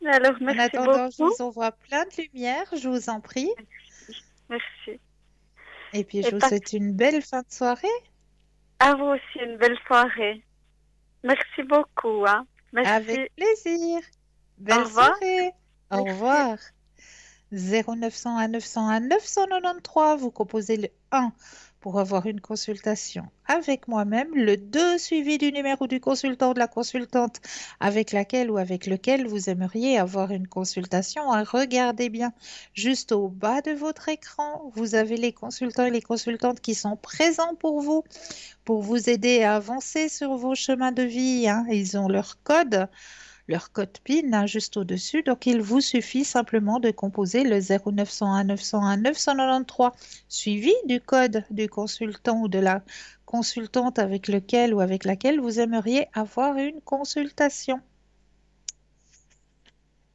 Alors, En merci attendant, je beaucoup. vous envoie plein de lumière, je vous en prie. Merci. Et puis, Et je vous souhaite une belle fin de soirée. à vous aussi une belle soirée. Merci beaucoup, hein. Avec Merci. plaisir. Au Belle revoir. soirée. Au Merci. revoir. 0901 901 993, vous composez le 1 pour avoir une consultation avec moi-même, le 2 suivi du numéro du consultant ou de la consultante avec laquelle ou avec lequel vous aimeriez avoir une consultation, hein. Regardez bien, juste au bas de votre écran, vous avez les consultants et les consultantes qui sont présents pour vous aider à avancer sur vos chemins de vie, hein. Ils ont leur code PIN, hein, juste au-dessus. Donc, il vous suffit simplement de composer le 0901 901 993 suivi du code du consultant ou de la consultante avec lequel ou avec laquelle vous aimeriez avoir une consultation.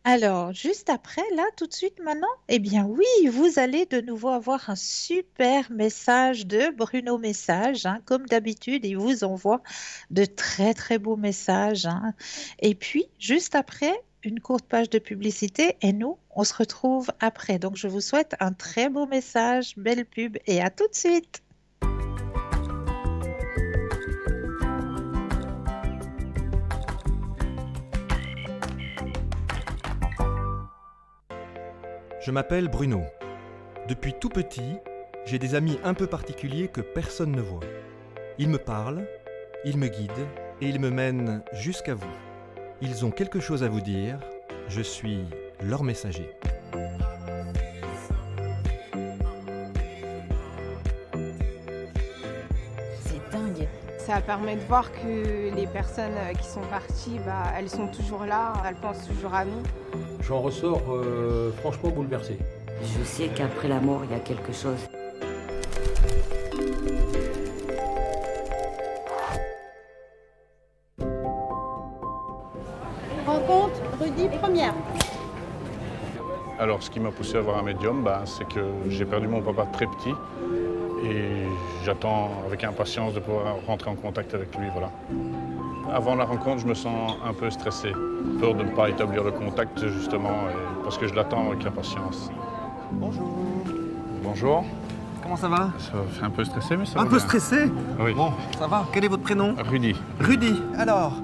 Alors, juste après, là, tout de suite maintenant, eh bien oui, vous allez de nouveau avoir un super message de Bruno Message, hein, comme d'habitude, il vous envoie de très très beaux messages, hein. Et puis, juste après, une courte page de publicité et nous, on se retrouve après. Donc, je vous souhaite un très beau message, belle pub et à tout de suite. Je m'appelle Bruno. Depuis tout petit, j'ai des amis un peu particuliers que personne ne voit. Ils me parlent, ils me guident et ils me mènent jusqu'à vous. Ils ont quelque chose à vous dire, je suis leur messager. C'est dingue. Ça permet de voir que les personnes qui sont parties, elles sont toujours là, elles pensent toujours à nous. J'en ressors franchement bouleversé. Je sais qu'après la mort, il y a quelque chose. Rencontre Rudy première. Alors, ce qui m'a poussé à voir un médium, c'est que j'ai perdu mon papa très petit et j'attends avec impatience de pouvoir rentrer en contact avec lui. Voilà. Avant la rencontre, je me sens un peu stressé, peur de ne pas établir le contact justement, parce que je l'attends avec impatience. Bonjour. Bonjour. Comment ça va? Ça fait un peu stressé, mais ça va Un peu bien. stressé? Oui. Bon, ça va. Quel est votre prénom? Rudy. Rudy. Alors,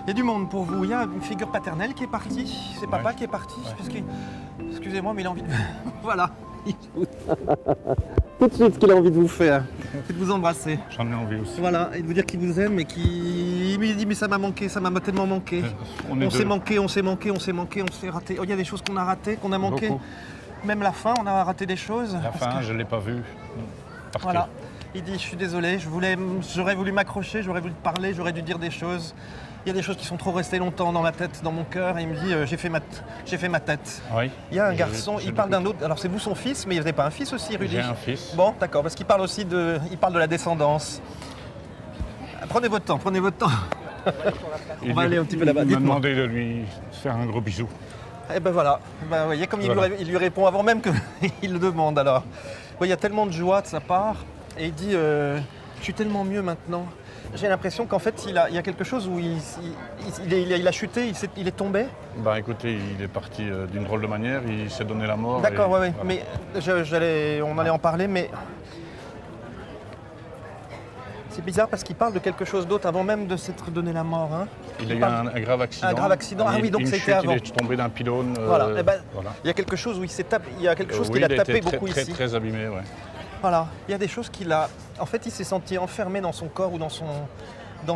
il y a du monde pour vous. Il y a une figure paternelle qui est partie. C'est papa Ouais. qui est parti. Ouais. Parce que... Excusez-moi, mais il a envie de... Voilà. Tout de suite ce qu'il a envie de vous faire. C'est de vous embrasser. J'en ai envie aussi. Voilà, et de vous dire qu'il vous aime et qu'il me dit mais ça m'a manqué, ça m'a tellement manqué. On est On s'est deux. manqué, on s'est manqué, on s'est manqué, on s'est raté. Oh, il y a des choses qu'on a ratées, qu'on a manquées. Beaucoup. Même la fin, on a raté des choses. La Parce fin, que- je ne l'ai pas vue. Partir. Voilà. Il dit, je suis désolé, j'aurais voulu m'accrocher, j'aurais voulu te parler, j'aurais dû dire des choses. Il y a des choses qui sont trop restées longtemps dans ma tête, dans mon cœur. Et il me dit, j'ai fait ma tête. Oui. Il y a un J'ai- garçon, j'ai il parle beaucoup- d'un autre. Alors c'est vous son fils, mais il n'y avait pas un fils aussi, Rudy? J'ai un fils. Bon, d'accord, parce qu'il parle aussi il parle de la descendance. Prenez votre temps, prenez votre temps. Il va aller un petit peu là-bas. Il m'a Dites-moi. demandé de lui faire un gros bisou. Et ben voilà, vous voyez comme Voilà. il lui répond avant même qu'il le demande alors. Il y a tellement de joie de sa part et il dit je suis tellement mieux maintenant. J'ai l'impression qu'en fait il y a quelque chose où il a chuté, il est tombé. Écoutez, il est parti d'une drôle de manière, il s'est donné la mort. D'accord, et ouais. voilà. Mais on allait en parler, mais c'est bizarre parce qu'il parle de quelque chose d'autre avant même de s'être donné la mort. Hein. Il a eu parle- un grave accident. Un grave accident. Ah oui, donc Une c'était chute, avant. Il est tombé d'un pylône. Voilà. Eh ben, voilà. Il y a quelque chose où il y a quelque chose Oui, qu'il a il tapé été beaucoup très, ici. très abîmé, ouais. Voilà, il y a des choses qu'il a. En fait, il s'est senti enfermé dans son corps ou dans son.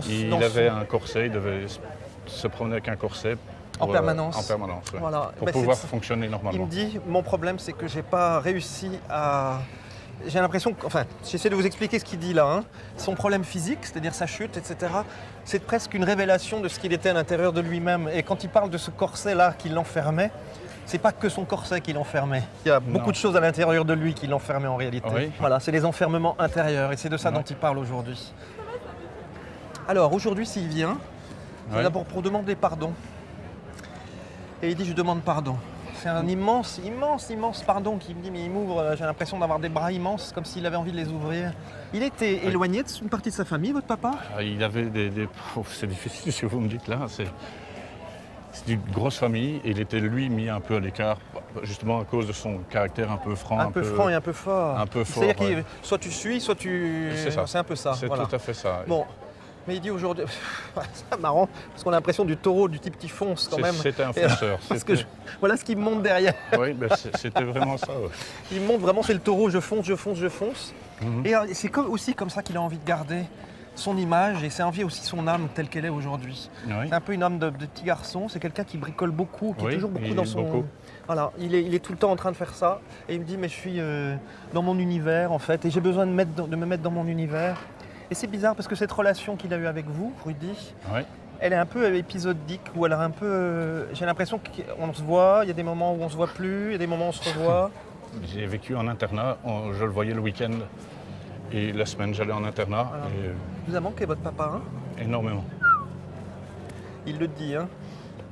Il avait un corset, il devait se promener avec un corset. En permanence. En permanence, ouais. Voilà. Pour Ben, pouvoir c'est- fonctionner Il normalement. me dit mon problème, c'est que j'ai pas réussi à. J'ai l'impression que. Enfin, j'essaie de vous expliquer ce qu'il dit là. Hein. Son problème physique, c'est-à-dire sa chute, etc., c'est presque une révélation de ce qu'il était à l'intérieur de lui-même. Et quand il parle de ce corset-là qui l'enfermait, c'est pas que son corset qui l'enfermait. Il y a beaucoup Non. de choses à l'intérieur de lui qui l'enfermaient en réalité. Oui. Voilà, c'est les enfermements intérieurs et c'est de ça Ouais. dont il parle aujourd'hui. Alors aujourd'hui, s'il vient, c'est Ouais. d'abord pour demander pardon. Et il dit je demande pardon. C'est un immense pardon qu'il me dit, mais il m'ouvre, j'ai l'impression d'avoir des bras immenses, comme s'il avait envie de les ouvrir. Il était éloigné d'une partie de sa famille, votre papa? Il avait c'est difficile ce que vous me dites là. C'est une grosse famille et il était lui mis un peu à l'écart, justement à cause de son caractère un peu franc. Un peu franc et un peu fort. un peu fort, C'est-à-dire que ouais. soit tu suis, soit tu... C'est ça. C'est un peu ça. C'est voilà. tout à fait ça. Bon, mais il dit aujourd'hui... c'est marrant, parce qu'on a l'impression du taureau, du type qui fonce quand même. C'était un Et alors, fonceur. Parce que voilà ce qui me monte derrière. Oui, c'était vraiment ça. Ouais. Il me montre vraiment, c'est le taureau, je fonce, je fonce, je fonce. Et c'est aussi comme ça qu'il a envie de garder son image et c'est envie aussi son âme telle qu'elle est aujourd'hui. Oui. C'est un peu une âme de petit garçon, c'est quelqu'un qui bricole beaucoup, qui est toujours beaucoup il dans est son... beaucoup. Voilà, il est tout le temps en train de faire ça et il me dit mais je suis dans mon univers en fait et j'ai besoin de me mettre dans mon univers. Et c'est bizarre parce que cette relation qu'il a eue avec vous, Rudy, Oui. elle est un peu épisodique ou elle a un peu... j'ai l'impression qu'on se voit, il y a des moments où on se voit plus, il y a des moments où on se revoit. J'ai vécu en internat, je le voyais le week-end et la semaine j'allais en internat. Voilà. Et, Vous a manqué votre papa, hein? énormément. Il le dit, hein.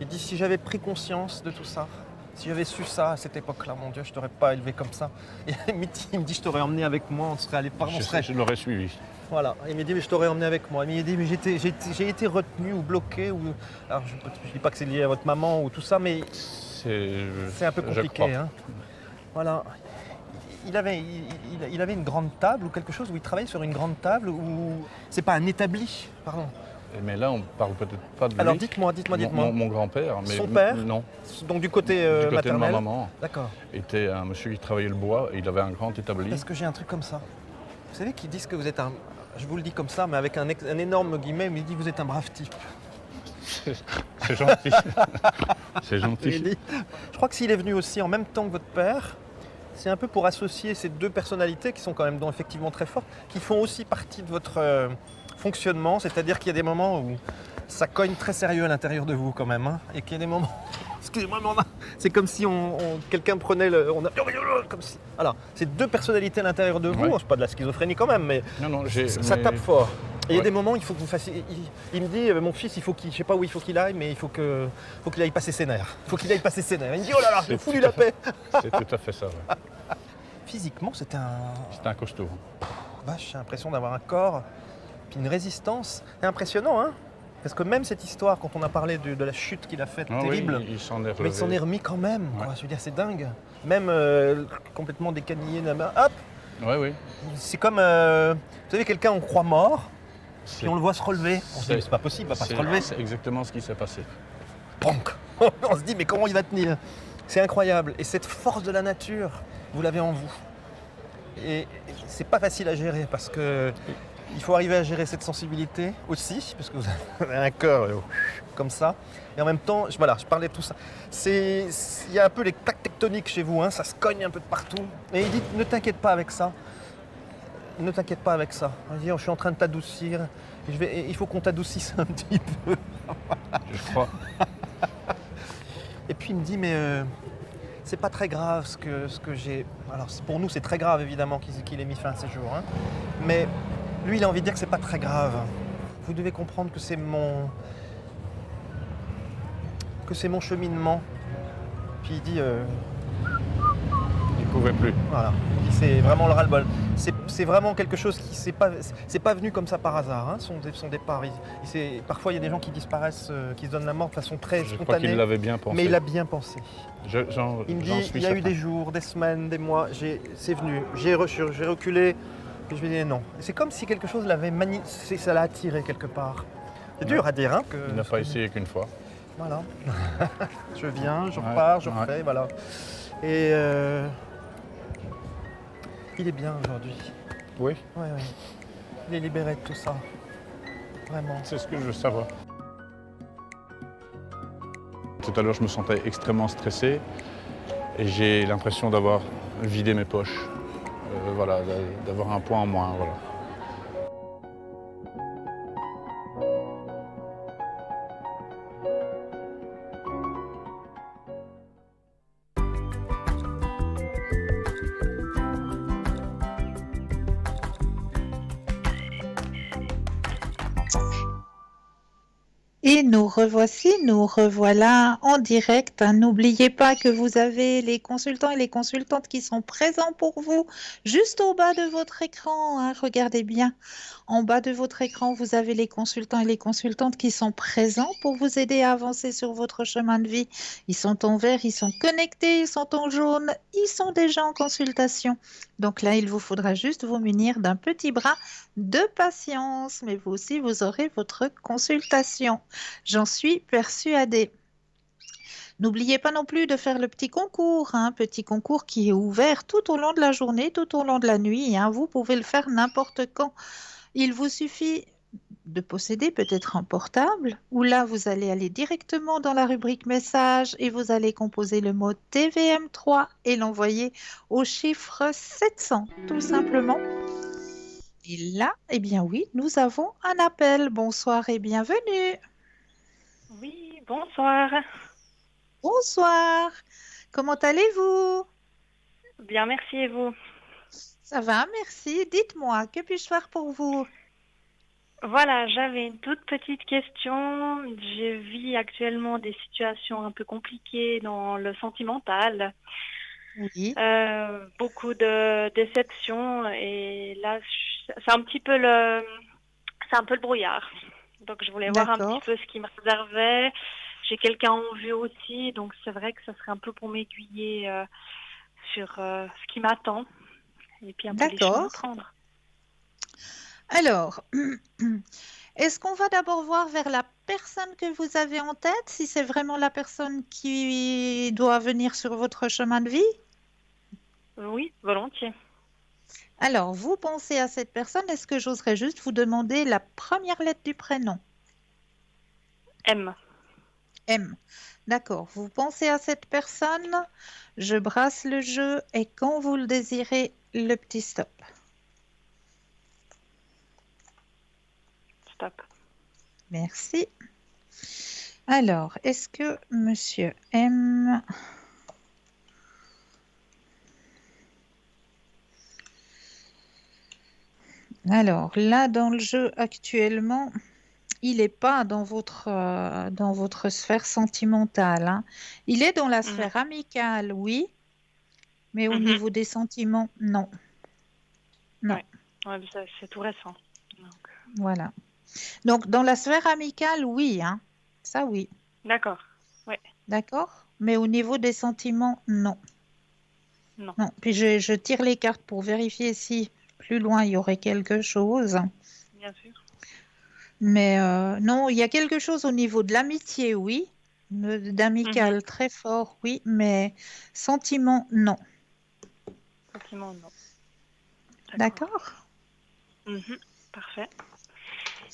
Il dit si j'avais pris conscience de tout ça, si j'avais su ça à cette époque-là, mon Dieu, je t'aurais pas élevé comme ça. Et il me dit je t'aurais emmené avec moi, on serait allé par Je l'aurais suivi. Voilà. Il m'a dit mais je t'aurais emmené avec moi. Il m'a dit mais j'ai été retenu ou bloqué ou alors je ne dis pas que c'est lié à votre maman ou tout ça, mais c'est un peu compliqué, hein. Voilà. Il avait une grande table ou quelque chose où il travaillait sur une grande table où c'est pas un établi, pardon. Mais là, on parle peut-être pas de lui. Alors dites-moi. Mon grand-père. Mais Son père? Non. Donc du côté Du côté de maternel. ma maman, D'accord. était un monsieur qui travaillait le bois et il avait un grand établi. Est-ce que j'ai un truc comme ça? Vous savez qu'ils disent que vous êtes un... Je vous le dis comme ça, mais avec un énorme guillemet, mais il dit que vous êtes un brave type. C'est gentil. C'est gentil. Il dit- Je crois que s'il est venu aussi en même temps que votre père, c'est un peu pour associer ces deux personnalités qui sont quand même effectivement très fortes, qui font aussi partie de votre fonctionnement, c'est-à-dire qu'il y a des moments où ça cogne très sérieux à l'intérieur de vous quand même, hein, et qu'il y a des moments... Excusez-moi, mais c'est comme si quelqu'un prenait le... Comme si... Voilà, c'est deux personnalités à l'intérieur de vous, Ouais. c'est pas de la schizophrénie quand même, mais Non, ça tape fort. Et il y a Ouais. des moments, il faut que vous fassiez... Il me dit, mon fils, je sais pas où il faut qu'il aille, mais faut qu'il aille passer ses nerfs. Il faut qu'il aille passer ses nerfs. Il me dit, oh là là, C'est fous-lui la paix. C'est tout à fait ça. Ouais. Physiquement, c'était C'était un costaud. Vache, j'ai l'impression d'avoir un corps, puis une résistance. C'est impressionnant, hein? Parce que même cette histoire, quand on a parlé de la chute qu'il a faite, Ah oui, terrible, il s'en est relevé. mais il s'en est remis quand même, quoi. Ouais. Je veux dire, c'est dingue. Même complètement décanillé de la main. Hop! Oui. C'est comme, vous savez, quelqu'un, on croit mort, puis on le voit se relever. On se dit, mais c'est pas possible, il va pas se relever. C'est exactement ce qui s'est passé. Pronk. On se dit, mais comment il va tenir? C'est incroyable. Et cette force de la nature, vous l'avez en vous. Et c'est pas facile à gérer parce que il faut arriver à gérer cette sensibilité aussi, parce que vous avez un cœur comme ça. Et en même temps, je parlais de tout ça. Il y a un peu les plaques tectoniques chez vous, hein, ça se cogne un peu de partout. Et il dit, ne t'inquiète pas avec ça. Ne t'inquiète pas avec ça. Il dit, je suis en train de t'adoucir. Il faut qu'on t'adoucisse un petit peu. Je crois. Et puis il me dit, mais c'est pas très grave ce que j'ai... Alors pour nous c'est très grave évidemment qu'il ait mis fin à ses jours. Hein. Mais lui il a envie de dire que c'est pas très grave. Vous devez comprendre que c'est mon cheminement. Puis il dit... Il pouvait plus. Voilà, il dit, c'est vraiment le ras-le-bol. C'est vraiment quelque chose qui c'est pas venu comme ça par hasard, hein, son départ. Parfois il y a des gens qui disparaissent, qui se donnent la mort de façon très Je crois spontanée. qu'il l'avait bien pensé. Mais il a bien pensé. Il me dit, suis il y a eu certain. des jours, des semaines, des mois, c'est venu, j'ai reculé, puis je lui ai dit non. C'est comme si quelque chose ça l'a attiré quelque part. C'est dur à dire, hein. Il n'a pas essayé qu'une fois. Voilà. Je viens, je Ouais, repars, je ouais. refais, voilà. Et il est bien aujourd'hui. Oui, Ouais. Il est libéré de tout ça. Vraiment. c'est ce que je veux savoir. Tout à l'heure, je me sentais extrêmement stressé et j'ai l'impression d'avoir vidé mes poches. Voilà, d'avoir un poids en moins. Voilà. Et nous revoici, nous revoilà en direct. N'oubliez pas que vous avez les consultants et les consultantes qui sont présents pour vous juste au bas de votre écran, hein. Regardez bien, en bas de votre écran, vous avez les consultants et les consultantes qui sont présents pour vous aider à avancer sur votre chemin de vie. Ils sont en vert, ils sont connectés, ils sont en jaune, ils sont déjà en consultation. Donc là, il vous faudra juste vous munir d'un petit bras de patience, mais vous aussi, vous aurez votre consultation. J'en suis persuadée. N'oubliez pas non plus de faire le petit concours, hein, petit concours qui est ouvert tout au long de la journée, tout au long de la nuit, hein. Vous pouvez le faire n'importe quand. Il vous suffit de posséder peut-être un portable, où là, vous allez aller directement dans la rubrique message et vous allez composer le mot TVM3 et l'envoyer au chiffre 700, tout simplement. Et là, eh bien oui, nous avons un appel. Bonsoir et bienvenue. Oui, bonsoir. Bonsoir. Comment allez-vous? Bien, merci et vous? Ça va, merci. Dites-moi, que puis-je faire pour vous? Voilà, j'avais une toute petite question. Je vis actuellement des situations un peu compliquées dans le sentimental. Oui, Beaucoup de déceptions et là, c'est un petit peu c'est un peu le brouillard. Donc, je voulais voir un petit d'accord. peu ce qui me réservait. J'ai quelqu'un en vue aussi, donc c'est vrai que ça serait un peu pour m'aiguiller sur ce qui m'attend et puis un peu les chemins à D'accord. prendre. Alors, est-ce qu'on va d'abord voir vers la personne que vous avez en tête, si c'est vraiment la personne qui doit venir sur votre chemin de vie? Oui, volontiers. Alors, vous pensez à cette personne, est-ce que j'oserais juste vous demander la première lettre du prénom? M. M. D'accord, vous pensez à cette personne, je brasse le jeu et quand vous le désirez, le petit stop. Stop. Merci. Alors, est-ce que Monsieur M... Alors, là, dans le jeu actuellement, il n'est pas dans votre sphère sentimentale, hein. Il est dans la sphère amicale, oui, mais au niveau des sentiments, non. Non, Ouais, mais c'est tout récent. Donc, voilà. Donc, dans la sphère amicale, oui, hein. Ça, oui. d'accord. Ouais. D'accord? Mais au niveau des sentiments, non. Non. Non. Puis je tire les cartes pour vérifier si plus loin il y aurait quelque chose. Bien sûr. Mais non, il y a quelque chose au niveau de l'amitié, oui. D'amical, très fort, oui. Mais sentiment, non. Effectivement, non. D'accord? Parfait.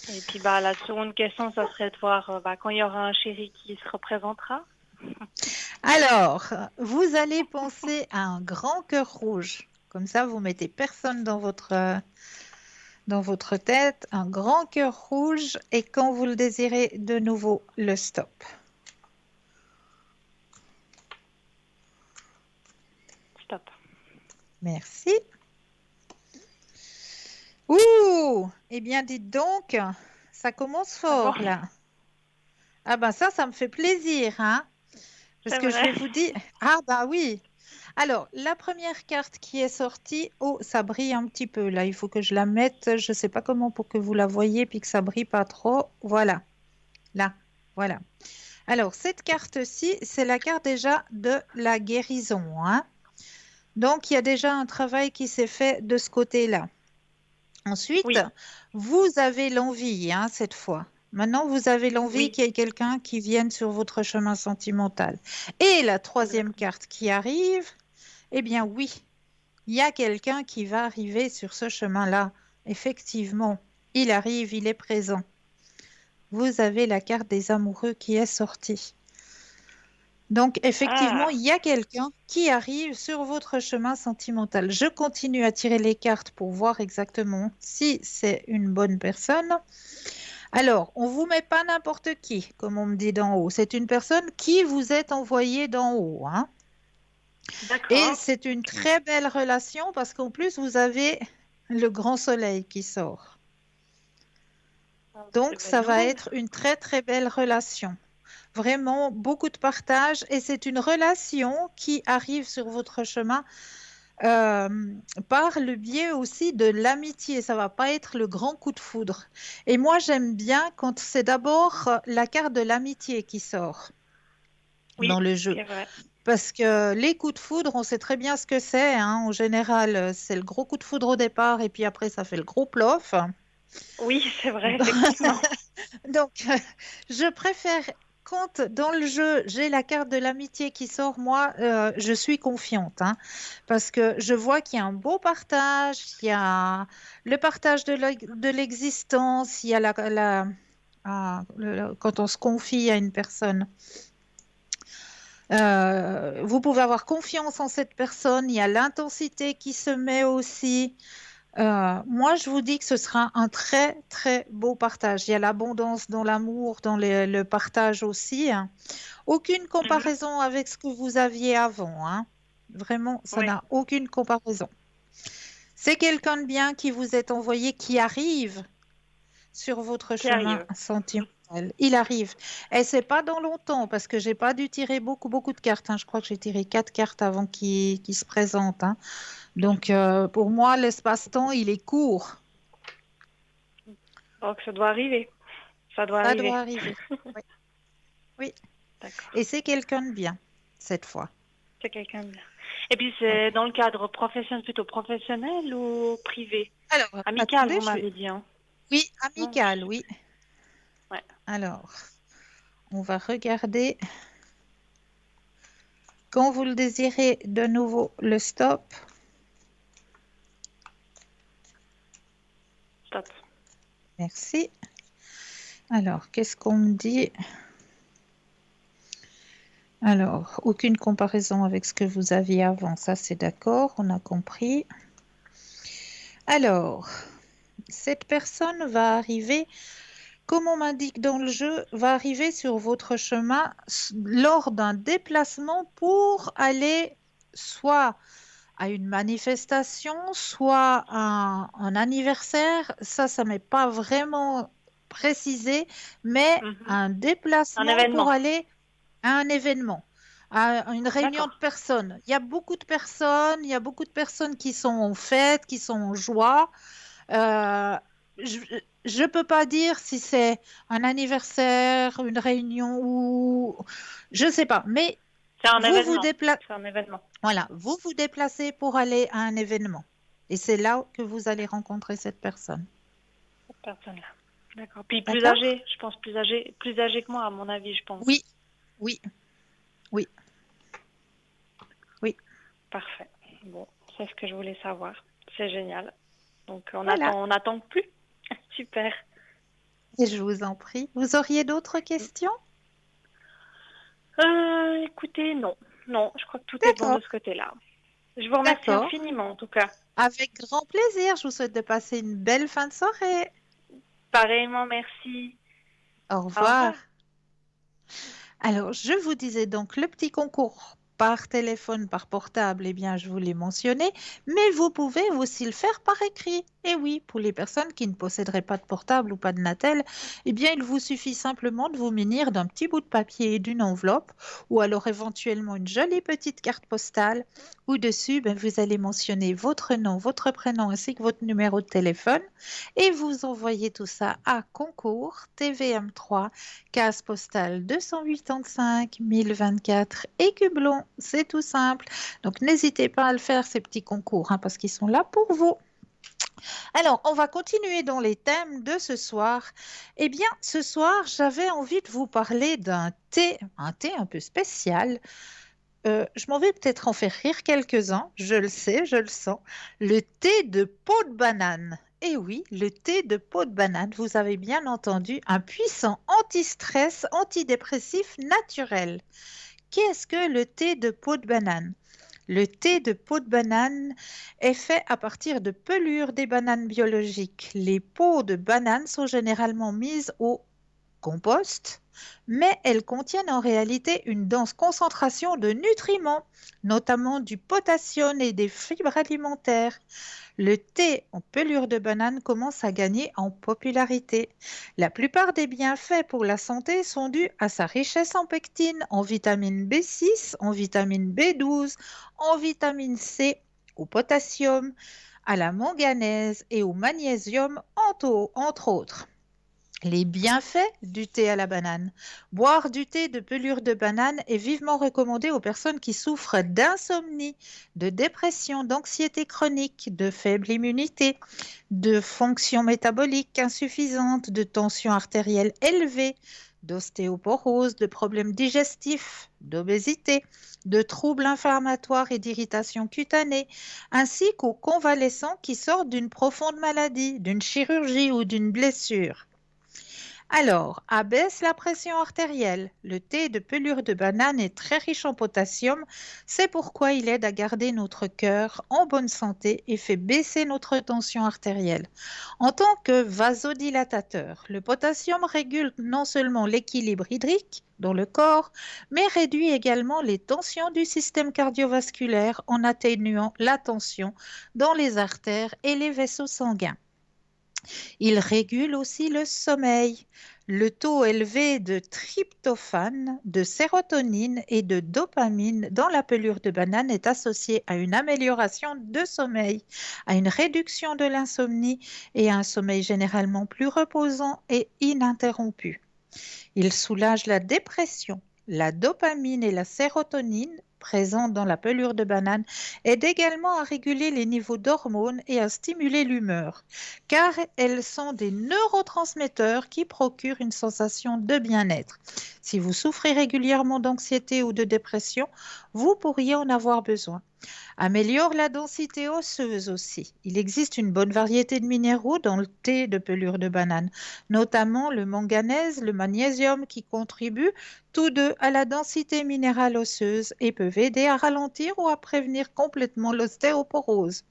Et puis la seconde question, ça serait de voir quand il y aura un chéri qui se représentera. Alors, vous allez penser à un grand cœur rouge. Comme ça, vous mettez personne dans votre tête, un grand cœur rouge, et quand vous le désirez, de nouveau, le stop. Stop. Merci. Ouh! Eh bien, dites donc, ça commence fort, là. Ah ben ça me fait plaisir, hein? Parce que je vais vous dire... Ah bah oui! Alors, la première carte qui est sortie, oh, ça brille un petit peu là, il faut que je la mette, je ne sais pas comment pour que vous la voyez puis que ça brille pas trop. Voilà, là, voilà. Alors, cette carte-ci, c'est la carte déjà de la guérison, hein. Donc, il y a déjà un travail qui s'est fait de ce côté-là. Ensuite, vous avez l'envie, hein, cette fois. Maintenant, vous avez l'envie qu'il y ait quelqu'un qui vienne sur votre chemin sentimental. Et la troisième carte qui arrive, eh bien oui, il y a quelqu'un qui va arriver sur ce chemin-là. Effectivement, il arrive, il est présent. Vous avez la carte des amoureux qui est sortie. Donc, effectivement, il y a quelqu'un qui arrive sur votre chemin sentimental. Je continue à tirer les cartes pour voir exactement si c'est une bonne personne. Alors, on ne vous met pas n'importe qui, comme on me dit d'en haut. C'est une personne qui vous est envoyée d'en haut, hein. Et c'est une très belle relation parce qu'en plus, vous avez le grand soleil qui sort. Donc, ça va être une très, très belle relation. Vraiment, beaucoup de partage. Et c'est une relation qui arrive sur votre chemin par le biais aussi de l'amitié. Ça ne va pas être le grand coup de foudre. Et moi, j'aime bien quand c'est d'abord la carte de l'amitié qui sort dans le jeu. C'est vrai. Parce que les coups de foudre, on sait très bien ce que c'est, hein. En général, c'est le gros coup de foudre au départ et puis après, ça fait le gros plof. Oui, c'est vrai, effectivement. Donc, je préfère quand dans le jeu, j'ai la carte de l'amitié qui sort, moi, je suis confiante, hein, parce que je vois qu'il y a un beau partage, il y a le partage de l'existence, il y a quand on se confie à une personne. Vous pouvez avoir confiance en cette personne, il y a l'intensité qui se met aussi. Moi, je vous dis que ce sera un très, très beau partage. Il y a l'abondance dans l'amour, dans le partage aussi, hein. Aucune comparaison avec ce que vous aviez avant, hein. Vraiment, ça Oui, n'a aucune comparaison. C'est quelqu'un de bien qui vous est envoyé, qui arrive sur votre qui chemin arrive. sentimental. Il arrive. Et c'est pas dans longtemps, parce que j'ai pas dû tirer beaucoup, beaucoup de cartes, hein. Je crois que j'ai tiré 4 cartes avant qu'il se présente, hein. Donc, pour moi, l'espace-temps, il est court. Donc ça doit arriver. Ça doit Ça doit arriver. arriver. Oui. Oui. D'accord. Et c'est quelqu'un de bien, cette fois. C'est quelqu'un de bien. Et puis c'est dans le cadre professionnel, plutôt professionnel ou privé? Alors, Amical, attendez, vous m'avez dit, hein? Oui, Non? amical, oui. Ouais. Alors, on va regarder. Quand vous le désirez, de nouveau, le stop. Stop. Merci. Alors, qu'est-ce qu'on me dit? Alors, aucune comparaison avec ce que vous aviez avant. Ça, c'est d'accord, on a compris. Alors, cette personne va arriver, comme on m'indique dans le jeu, va arriver sur votre chemin lors d'un déplacement pour aller soit à une manifestation, soit à un anniversaire. Ça m'est pas vraiment précisé, mais un Un déplacement pour événement. aller à un événement, à une réunion de D'accord. personnes. Il y a beaucoup de personnes, il y a beaucoup de personnes qui sont en fête, qui sont en joie. Euh, je ne peux pas dire si c'est un anniversaire, une réunion ou je ne sais pas, mais C'est un vous vous événement. déplacez, C'est un événement. voilà, vous vous déplacez pour aller à un événement. Et c'est là que vous allez rencontrer cette personne. Cette personne-là. D'accord. Puis plus D'accord? âgé, je pense plus âgé que moi, à mon avis, je pense. Oui, oui, oui, oui. Parfait. Bon, c'est ce que je voulais savoir. C'est génial. Donc Voilà. on attend plus. Super. Et je vous en prie. Vous auriez d'autres questions? Écoutez, non. Non, je crois que tout est bon D'accord, de ce côté-là. Je vous remercie d'accord. infiniment, en tout cas. Avec grand plaisir. Je vous souhaite de passer une belle fin de soirée. Pareillement, merci. Au Au revoir. revoir. Alors, je vous disais donc le petit concours par téléphone, par portable, eh bien, je vous l'ai mentionné, mais vous pouvez aussi le faire par écrit. Et oui, pour les personnes qui ne posséderaient pas de portable ou pas de Natel, eh bien, il vous suffit simplement de vous munir d'un petit bout de papier et d'une enveloppe, ou alors éventuellement une jolie petite carte postale, où dessus, ben, vous allez mentionner votre nom, votre prénom ainsi que votre numéro de téléphone, et vous envoyez tout ça à concours TVM3 case postale 285 1024 Écublon. C'est tout simple. Donc, n'hésitez pas à le faire, ces petits concours, hein, parce qu'ils sont là pour vous. Alors, on va continuer dans les thèmes de ce soir. Eh bien, ce soir, j'avais envie de vous parler d'un thé, un thé un peu spécial. Je m'en vais peut-être en faire rire quelques-uns, je le sais, je le sens. Le thé de peau de banane. Eh oui, le thé de peau de banane, vous avez bien entendu, un puissant anti-stress, antidépressif naturel. Qu'est-ce que le thé de peau de banane? Le thé de peau de banane est fait à partir de pelures des bananes biologiques. Les peaux de banane sont généralement mises au compost, mais elles contiennent en réalité une dense concentration de nutriments, notamment du potassium et des fibres alimentaires. Le thé en pelure de banane commence à gagner en popularité. La plupart des bienfaits pour la santé sont dus à sa richesse en pectine, en vitamine B6, en vitamine B12, en vitamine C, au potassium, à la manganèse et au magnésium, entre autres. Les bienfaits du thé à la banane. Boire du thé de pelure de banane est vivement recommandé aux personnes qui souffrent d'insomnie, de dépression, d'anxiété chronique, de faible immunité, de fonction métabolique insuffisante, de tension artérielle élevée, d'ostéoporose, de problèmes digestifs, d'obésité, de troubles inflammatoires et d'irritation cutanée, ainsi qu'aux convalescents qui sortent d'une profonde maladie, d'une chirurgie ou d'une blessure. Alors, abaisse la pression artérielle. Le thé de pelure de banane est très riche en potassium. C'est pourquoi il aide à garder notre cœur en bonne santé et fait baisser notre tension artérielle. En tant que vasodilatateur, le potassium régule non seulement l'équilibre hydrique dans le corps, mais réduit également les tensions du système cardiovasculaire en atténuant la tension dans les artères et les vaisseaux sanguins. Il régule aussi le sommeil. Le taux élevé de tryptophane, de sérotonine et de dopamine dans la pelure de banane est associé à une amélioration de sommeil, à une réduction de l'insomnie et à un sommeil généralement plus reposant et ininterrompu. Il soulage la dépression. La dopamine et la sérotonine présentes dans la pelure de banane aident également à réguler les niveaux d'hormones et à stimuler l'humeur, car elles sont des neurotransmetteurs qui procurent une sensation de bien-être. Si vous souffrez régulièrement d'anxiété ou de dépression, vous pourriez en avoir besoin. Améliore la densité osseuse aussi. Il existe une bonne variété de minéraux dans le thé de pelure de banane, notamment le manganèse, le magnésium qui contribuent tous deux à la densité minérale osseuse et peuvent aider à ralentir ou à prévenir complètement l'ostéoporose.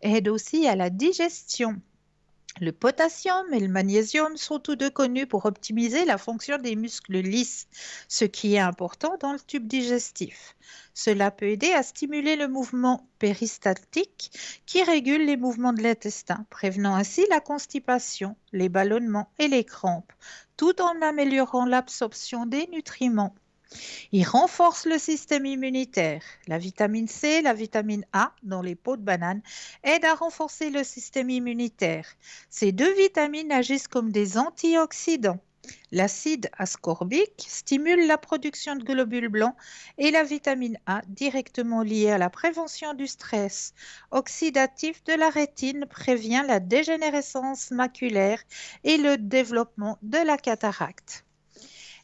Aide aussi à la digestion. Le potassium et le magnésium sont tous deux connus pour optimiser la fonction des muscles lisses, ce qui est important dans le tube digestif. Cela peut aider à stimuler le mouvement péristaltique qui régule les mouvements de l'intestin, prévenant ainsi la constipation, les ballonnements et les crampes, tout en améliorant l'absorption des nutriments. Il renforce le système immunitaire. La vitamine C, la vitamine A dans les peaux de banane aident à renforcer le système immunitaire. Ces deux vitamines agissent comme des antioxydants. L'acide ascorbique stimule la production de globules blancs et la vitamine A, directement liée à la prévention du stress oxydatif de la rétine, prévient la dégénérescence maculaire et le développement de la cataracte.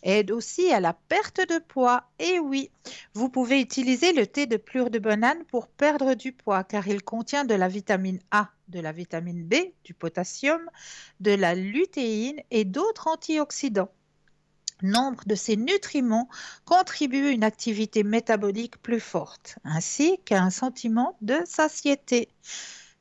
Aide aussi à la perte de poids. Et oui, vous pouvez utiliser le thé de pelure de banane pour perdre du poids car il contient de la vitamine A, de la vitamine B, du potassium, de la lutéine et d'autres antioxydants. Nombre de ces nutriments contribuent à une activité métabolique plus forte, ainsi qu'à un sentiment de satiété.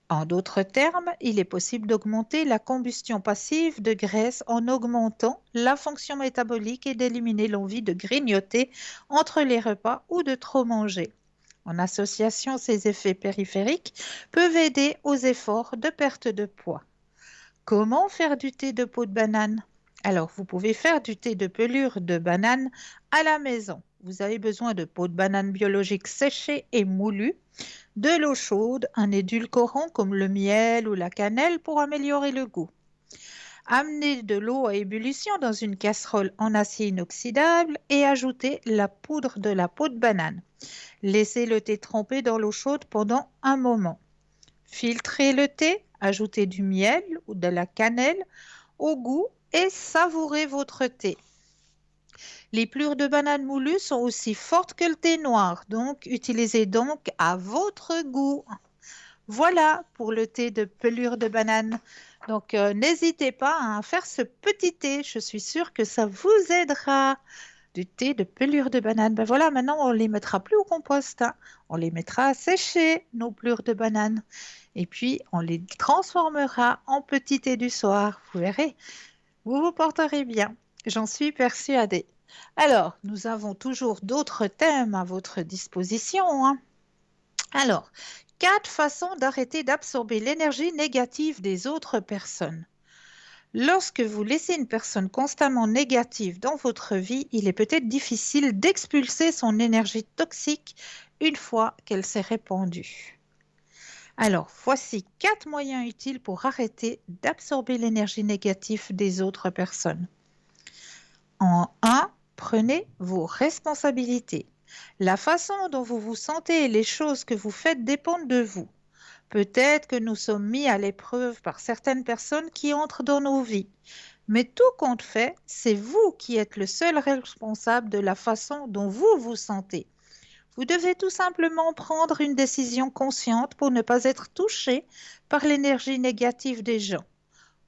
En d'autres termes, il est possible d'augmenter la combustion passive de graisse en augmentant la fonction métabolique et d'éliminer l'envie de grignoter entre les repas ou de trop manger. En association, ces effets périphériques peuvent aider aux efforts de perte de poids. Comment faire du thé de peau de banane? Alors, vous pouvez faire du thé de pelure de banane à la maison. Vous avez besoin de peau de banane biologique séchée et moulue, de l'eau chaude, un édulcorant comme le miel ou la cannelle pour améliorer le goût. Amenez de l'eau à ébullition dans une casserole en acier inoxydable et ajoutez la poudre de la peau de banane. Laissez le thé tremper dans l'eau chaude pendant un moment. Filtrez le thé, ajoutez du miel ou de la cannelle au goût et savourez votre thé. Les pelures de banane moulues sont aussi fortes que le thé noir, donc utilisez donc à votre goût. Voilà pour le thé de pelure de banane. Donc n'hésitez pas à faire ce petit thé, je suis sûre que ça vous aidera. Du thé de pelure de banane. Ben voilà, maintenant on ne les mettra plus au compost, hein. On les mettra à sécher, nos pelures de banane. Et puis on les transformera en petit thé du soir. Vous verrez, vous vous porterez bien. J'en suis persuadée. Alors, nous avons toujours d'autres thèmes à votre disposition, hein. Alors, 4 façons d'arrêter d'absorber l'énergie négative des autres personnes. Lorsque vous laissez une personne constamment négative dans votre vie, il est peut-être difficile d'expulser son énergie toxique une fois qu'elle s'est répandue. Alors, voici 4 moyens utiles pour arrêter d'absorber l'énergie négative des autres personnes. En 1, prenez vos responsabilités. La façon dont vous vous sentez et les choses que vous faites dépendent de vous. Peut-être que nous sommes mis à l'épreuve par certaines personnes qui entrent dans nos vies. Mais tout compte fait, c'est vous qui êtes le seul responsable de la façon dont vous vous sentez. Vous devez tout simplement prendre une décision consciente pour ne pas être touché par l'énergie négative des gens.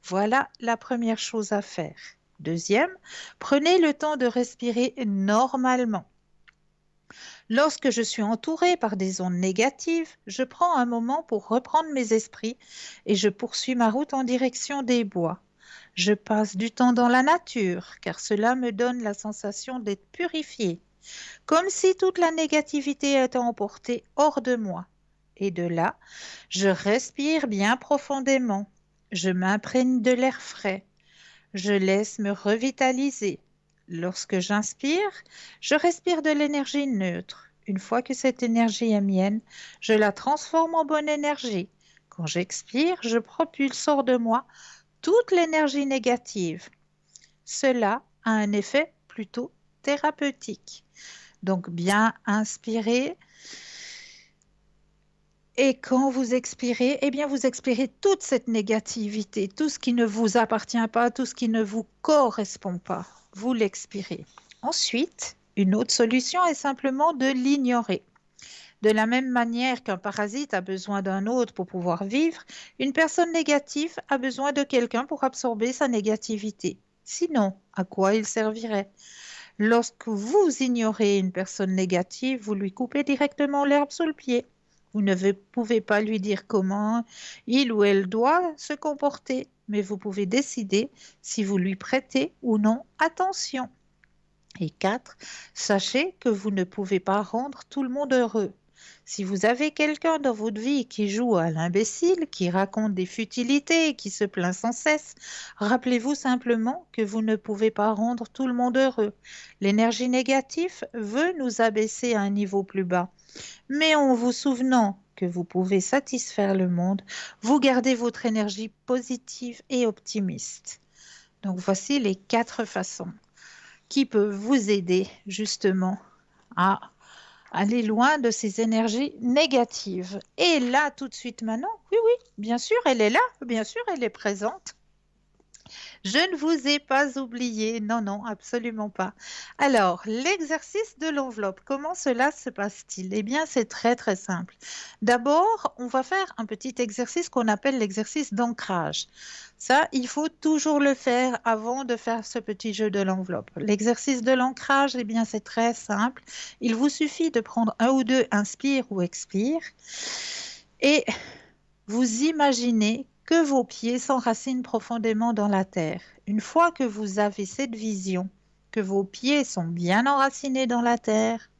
Voilà la première chose à faire. Deuxième, prenez le temps de respirer normalement. Lorsque je suis entourée par des ondes négatives, je prends un moment pour reprendre mes esprits et je poursuis ma route en direction des bois. Je passe du temps dans la nature, car cela me donne la sensation d'être purifiée, comme si toute la négativité était emportée hors de moi. Et de là, je respire bien profondément. Je m'imprègne de l'air frais. Je laisse me revitaliser. Lorsque j'inspire, je respire de l'énergie neutre. Une fois que cette énergie est mienne, je la transforme en bonne énergie. Quand j'expire, je propulse hors de moi toute l'énergie négative. Cela a un effet plutôt thérapeutique. Donc bien inspirer. Et quand vous expirez, eh bien vous expirez toute cette négativité, tout ce qui ne vous appartient pas, tout ce qui ne vous correspond pas. Vous l'expirez. Ensuite, une autre solution est simplement de l'ignorer. De la même manière qu'un parasite a besoin d'un autre pour pouvoir vivre, une personne négative a besoin de quelqu'un pour absorber sa négativité. Sinon, à quoi il servirait? Lorsque vous ignorez une personne négative, vous lui coupez directement l'herbe sous le pied. Vous ne pouvez pas lui dire comment il ou elle doit se comporter, mais vous pouvez décider si vous lui prêtez ou non attention. Et 4, sachez que vous ne pouvez pas rendre tout le monde heureux. Si vous avez quelqu'un dans votre vie qui joue à l'imbécile, qui raconte des futilités, qui se plaint sans cesse, rappelez-vous simplement que vous ne pouvez pas rendre tout le monde heureux. L'énergie négative veut nous abaisser à un niveau plus bas. Mais en vous souvenant que vous pouvez satisfaire le monde, vous gardez votre énergie positive et optimiste. Donc voici les 4 façons qui peuvent vous aider justement à aller loin de ces énergies négatives. Et là, tout de suite maintenant, oui, bien sûr, elle est là, bien sûr, elle est présente. Je ne vous ai pas oublié, non, absolument pas. Alors, l'exercice de l'enveloppe, comment cela se passe-t-il? Eh bien, c'est très très simple. D'abord, on va faire un petit exercice qu'on appelle l'exercice d'ancrage. Ça, il faut toujours le faire avant de faire ce petit jeu de l'enveloppe. L'exercice de l'ancrage, eh bien, c'est très simple. Il vous suffit de prendre un ou deux inspire ou expire et vous imaginez que vos pieds s'enracinent profondément dans la terre. Une fois que vous avez cette vision, que vos pieds sont bien enracinés dans la terre,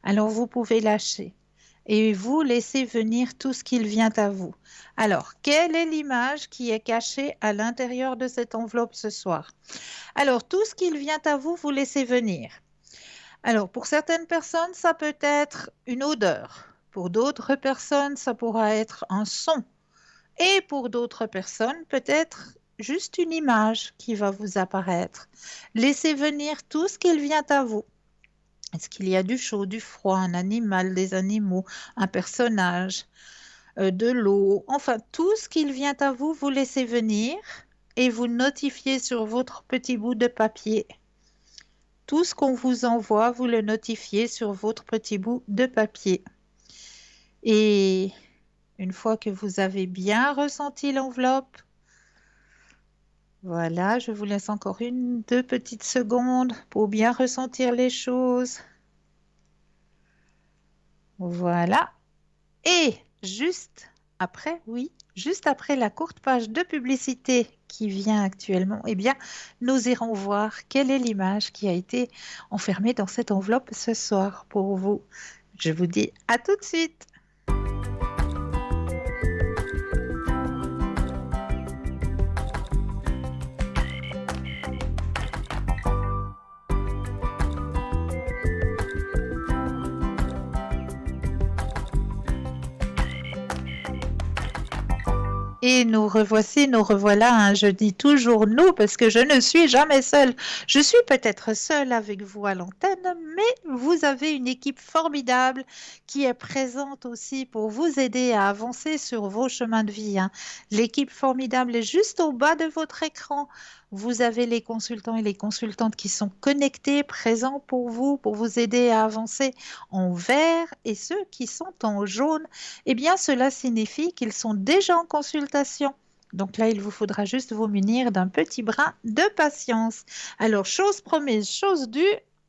alors vous pouvez lâcher et vous laissez venir tout ce qu'il vient à vous. Alors, quelle est l'image qui est cachée à l'intérieur de cette enveloppe ce soir? Alors, tout ce qu'il vient à vous, vous laissez venir. Alors, pour certaines personnes, ça peut être une odeur. Pour d'autres personnes, ça pourra être un son. Et pour d'autres personnes, peut-être juste une image qui va vous apparaître. Laissez venir tout ce qu'il vient à vous. Est-ce qu'il y a du chaud, du froid, un animal, des animaux, un personnage, de l'eau, enfin tout ce qu'il vient à vous, vous laissez venir et vous notifiez sur votre petit bout de papier. Tout ce qu'on vous envoie, vous le notifiez sur votre petit bout de papier. Et une fois que vous avez bien ressenti l'enveloppe, voilà, je vous laisse encore 1-2 petites secondes pour bien ressentir les choses. Voilà. Et juste après la courte page de publicité qui vient actuellement, eh bien, nous irons voir quelle est l'image qui a été enfermée dans cette enveloppe ce soir pour vous. Je vous dis à tout de suite. Et nous revoici, nous revoilà, hein. Je dis toujours nous parce que je ne suis jamais seule. Je suis peut-être seule avec vous à l'antenne, mais vous avez une équipe formidable qui est présente aussi pour vous aider à avancer sur vos chemins de vie, hein. L'équipe formidable est juste au bas de votre écran. Vous avez les consultants et les consultantes qui sont connectés, présents pour vous aider à avancer en vert. Et ceux qui sont en jaune, eh bien, cela signifie qu'ils sont déjà en consultation. Donc là, il vous faudra juste vous munir d'un petit brin de patience. Alors, chose promise, chose due,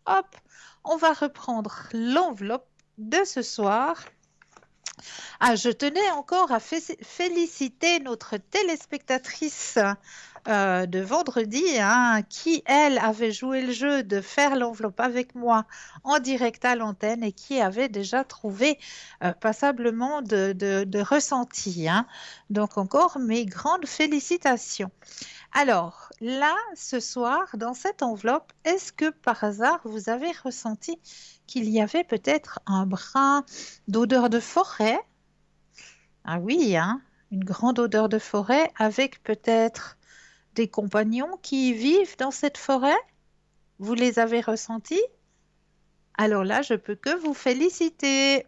hop, on va reprendre l'enveloppe de ce soir. Ah, je tenais encore à féliciter notre téléspectatrice de vendredi, hein, qui, elle, avait joué le jeu de faire l'enveloppe avec moi en direct à l'antenne et qui avait déjà trouvé passablement de ressenti, hein. Donc encore mes grandes félicitations. Alors là, ce soir, dans cette enveloppe, est-ce que par hasard, vous avez ressenti qu'il y avait peut-être un brin d'odeur de forêt? Ah oui, hein, une grande odeur de forêt avec peut-être des compagnons qui vivent dans cette forêt? Vous les avez ressentis? Alors là, je peux que vous féliciter.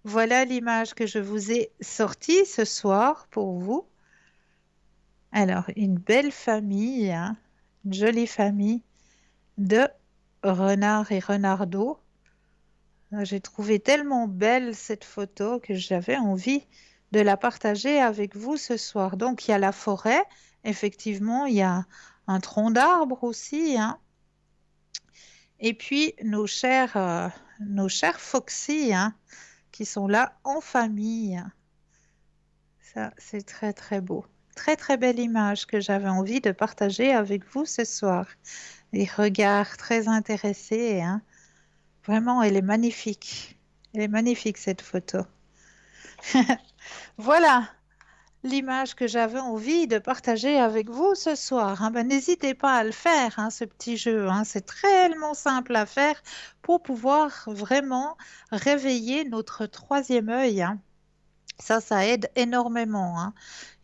Voilà l'image que je vous ai sortie ce soir pour vous. Alors, une belle famille, hein, une jolie famille de renards et renardeaux. J'ai trouvé tellement belle cette photo que j'avais envie de la partager avec vous ce soir. Donc, il y a la forêt, effectivement, il y a un tronc d'arbre aussi, hein. Et puis, nos chers Foxy, hein, qui sont là en famille. Ça, c'est très, très beau. Très, très belle image que j'avais envie de partager avec vous ce soir. Les regards très intéressés, hein. Vraiment, elle est magnifique. Elle est magnifique, cette photo. Voilà l'image que j'avais envie de partager avec vous ce soir, hein. Ben, n'hésitez pas à le faire, hein, ce petit jeu, hein. C'est tellement simple à faire pour pouvoir vraiment réveiller notre troisième œil, hein. Ça aide énormément, hein.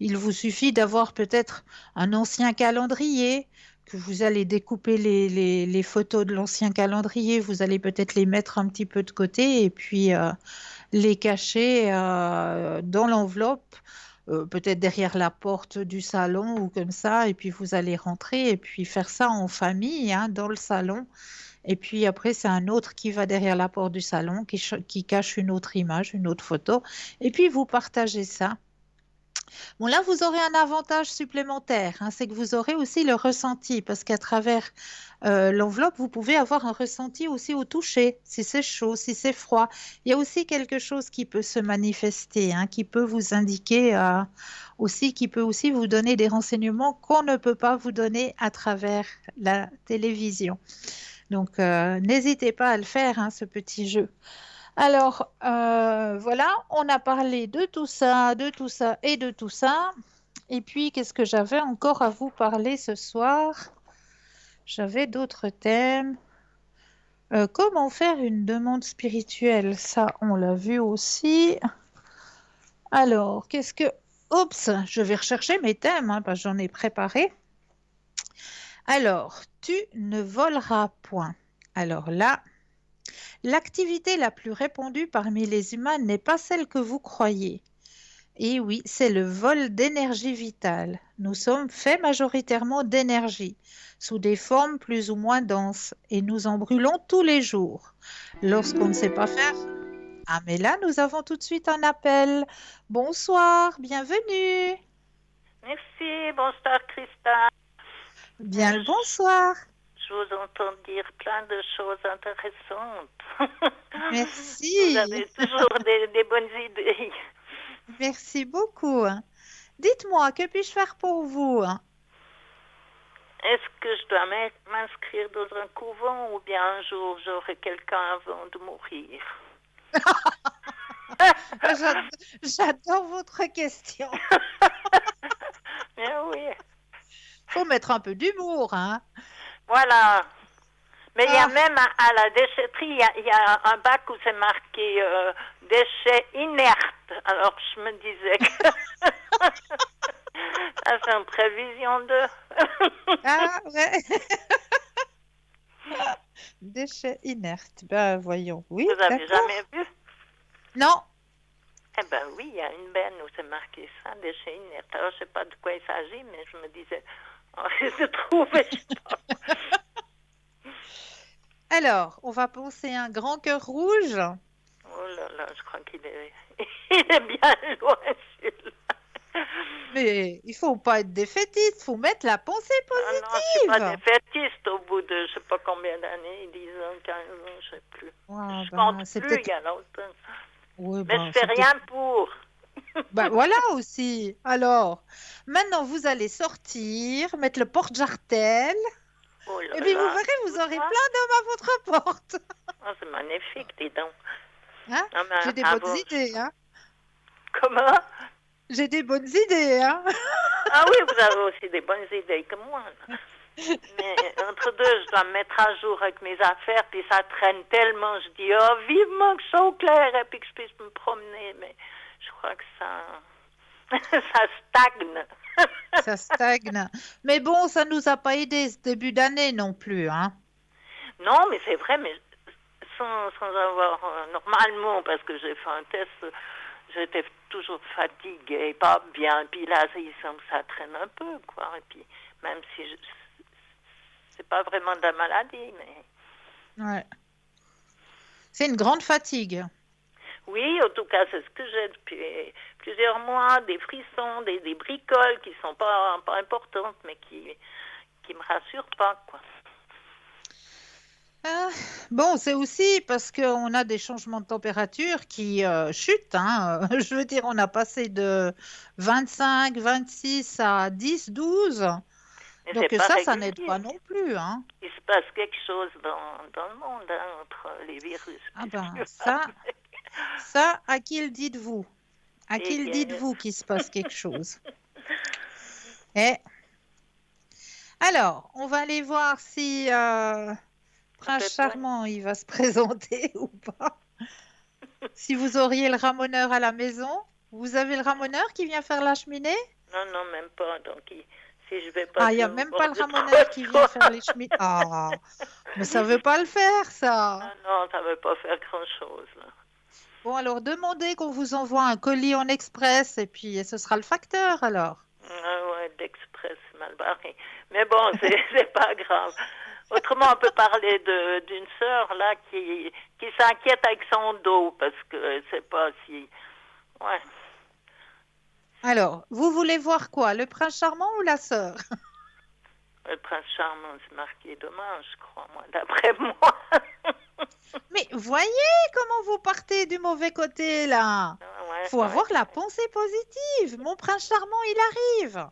Il vous suffit d'avoir peut-être un ancien calendrier, que vous allez découper les photos de l'ancien calendrier, vous allez peut-être les mettre un petit peu de côté et puis les cacher dans l'enveloppe, peut-être derrière la porte du salon ou comme ça, et puis vous allez rentrer et puis faire ça en famille, hein, dans le salon. Et puis après, c'est un autre qui va derrière la porte du salon, qui cache une autre image, une autre photo. Et puis vous partagez ça. Bon, là, vous aurez un avantage supplémentaire, hein, c'est que vous aurez aussi le ressenti, parce qu'à travers l'enveloppe, vous pouvez avoir un ressenti aussi au toucher, si c'est chaud, si c'est froid. Il y a aussi quelque chose qui peut se manifester, hein, qui peut vous indiquer aussi, qui peut aussi vous donner des renseignements qu'on ne peut pas vous donner à travers la télévision. Donc, n'hésitez pas à le faire, hein, ce petit jeu. Alors, voilà, on a parlé de tout ça, de tout ça et de tout ça. Et puis, qu'est-ce que j'avais encore à vous parler ce soir? J'avais d'autres thèmes. Comment faire une demande spirituelle? Ça, on l'a vu aussi. Alors, qu'est-ce que... Oups, je vais rechercher mes thèmes, hein, parce que j'en ai préparé. Alors, tu ne voleras point. Alors là... L'activité la plus répandue parmi les humains n'est pas celle que vous croyez. Et oui, c'est le vol d'énergie vitale. Nous sommes faits majoritairement d'énergie, sous des formes plus ou moins denses, et nous en brûlons tous les jours. Lorsqu'on ne sait pas faire... Ah, mais là, nous avons tout de suite un appel. Bonsoir, bienvenue. Merci, bonsoir Christa. Bien le bonsoir. Je vous entends dire plein de choses intéressantes. Merci. Vous avez toujours des bonnes idées. Merci beaucoup. Dites-moi, que puis-je faire pour vous? Est-ce que je dois m'inscrire dans un couvent ou bien un jour j'aurai quelqu'un avant de mourir? J'adore votre question. Mais oui. Faut mettre un peu d'humour, hein. Voilà. Mais il y a même à la déchetterie, il y a un bac où c'est marqué déchets inertes. Alors je me disais que ça c'est une prévision de... Ah ouais. Déchets inertes. Ben voyons. Oui. Vous avez jamais vu? Non. Eh ben oui, il y a une benne où c'est marqué ça, déchets inertes. Alors je sais pas de quoi il s'agit, mais je me disais de trouver. Alors, on va penser à un grand cœur rouge. Oh là là, je crois qu'il est, il est bien loin, celui-là. Mais il faut pas être défaitiste, il faut mettre la pensée Ah non, je suis pas défaitiste au bout de je sais pas combien d'années, 10 ans, 15 ans, je sais plus. Ouais, Je compte c'est plus, peut-être... il y a longtemps. Ouais, Mais je fais rien pour. Voilà aussi. Alors, maintenant, vous allez sortir, mettre le porte-jartel. Oh là Et puis, vous là. verrez, vous aurez vois plein d'hommes à votre porte. Oh, c'est magnifique, dis donc. Hein? Ah, mais J'ai des ah bonnes bon, idées. Hein? Comment? J'ai des bonnes idées. Hein? Ah oui, vous avez aussi des bonnes idées que moi. Là. Mais entre deux, je dois me mettre à jour avec mes affaires, puis ça traîne tellement. Je dis, oh, vivement que ce soit au clair et puis que je puisse me promener. Mais je crois que ça stagne. Ça stagne. Mais bon, ça nous a pas aidé ce début d'année non plus. Hein? Non, mais c'est vrai, mais sans avoir normalement, parce que j'ai fait un test, j'étais toujours fatiguée, pas bien. Puis là, il semble que ça traîne un peu, quoi. Et puis, même si c'est pas vraiment de la maladie, mais... Ouais. C'est une grande fatigue. Oui, en tout cas, c'est ce que j'ai depuis plusieurs mois, des frissons, des bricoles qui sont pas importantes, mais qui me rassurent pas, quoi. Bon, c'est aussi parce qu'on a des changements de température qui chutent. Hein. Je veux dire, on a passé de 25, 26 à 10, 12. Mais Donc c'est pas ça régulier. n'aide pas non plus. Hein. Il se passe quelque chose dans le monde, hein, entre les virus. Ah ben, ça, à qui le dites-vous? À qui le dites-vous qu'il se passe quelque chose? Et alors, on va aller voir si Prince Charmant, il va se présenter ou pas. Si vous auriez le ramoneur à la maison, vous avez le ramoneur qui vient faire la cheminée? Non, même pas. Donc, si je vais pas... Ah, il n'y a même pas le ramoneur qui vient faire les cheminées. Ah, mais ça ne veut pas le faire, ça. Ah non, ça ne veut pas faire grand-chose. Bon, alors, demandez qu'on vous envoie un colis en express et puis ce sera le facteur, alors. Ah ouais, l'express mal barré. Mais bon, c'est pas grave. Autrement, on peut parler d'une sœur, là, qui s'inquiète avec son dos, parce que c'est pas si... Ouais. Alors, vous voulez voir quoi? Le prince charmant ou la sœur? Le prince charmant, c'est marqué demain, je crois, moi, d'après moi. Mais voyez comment vous partez du mauvais côté, là. Faut avoir la pensée positive. Mon prince charmant, il arrive.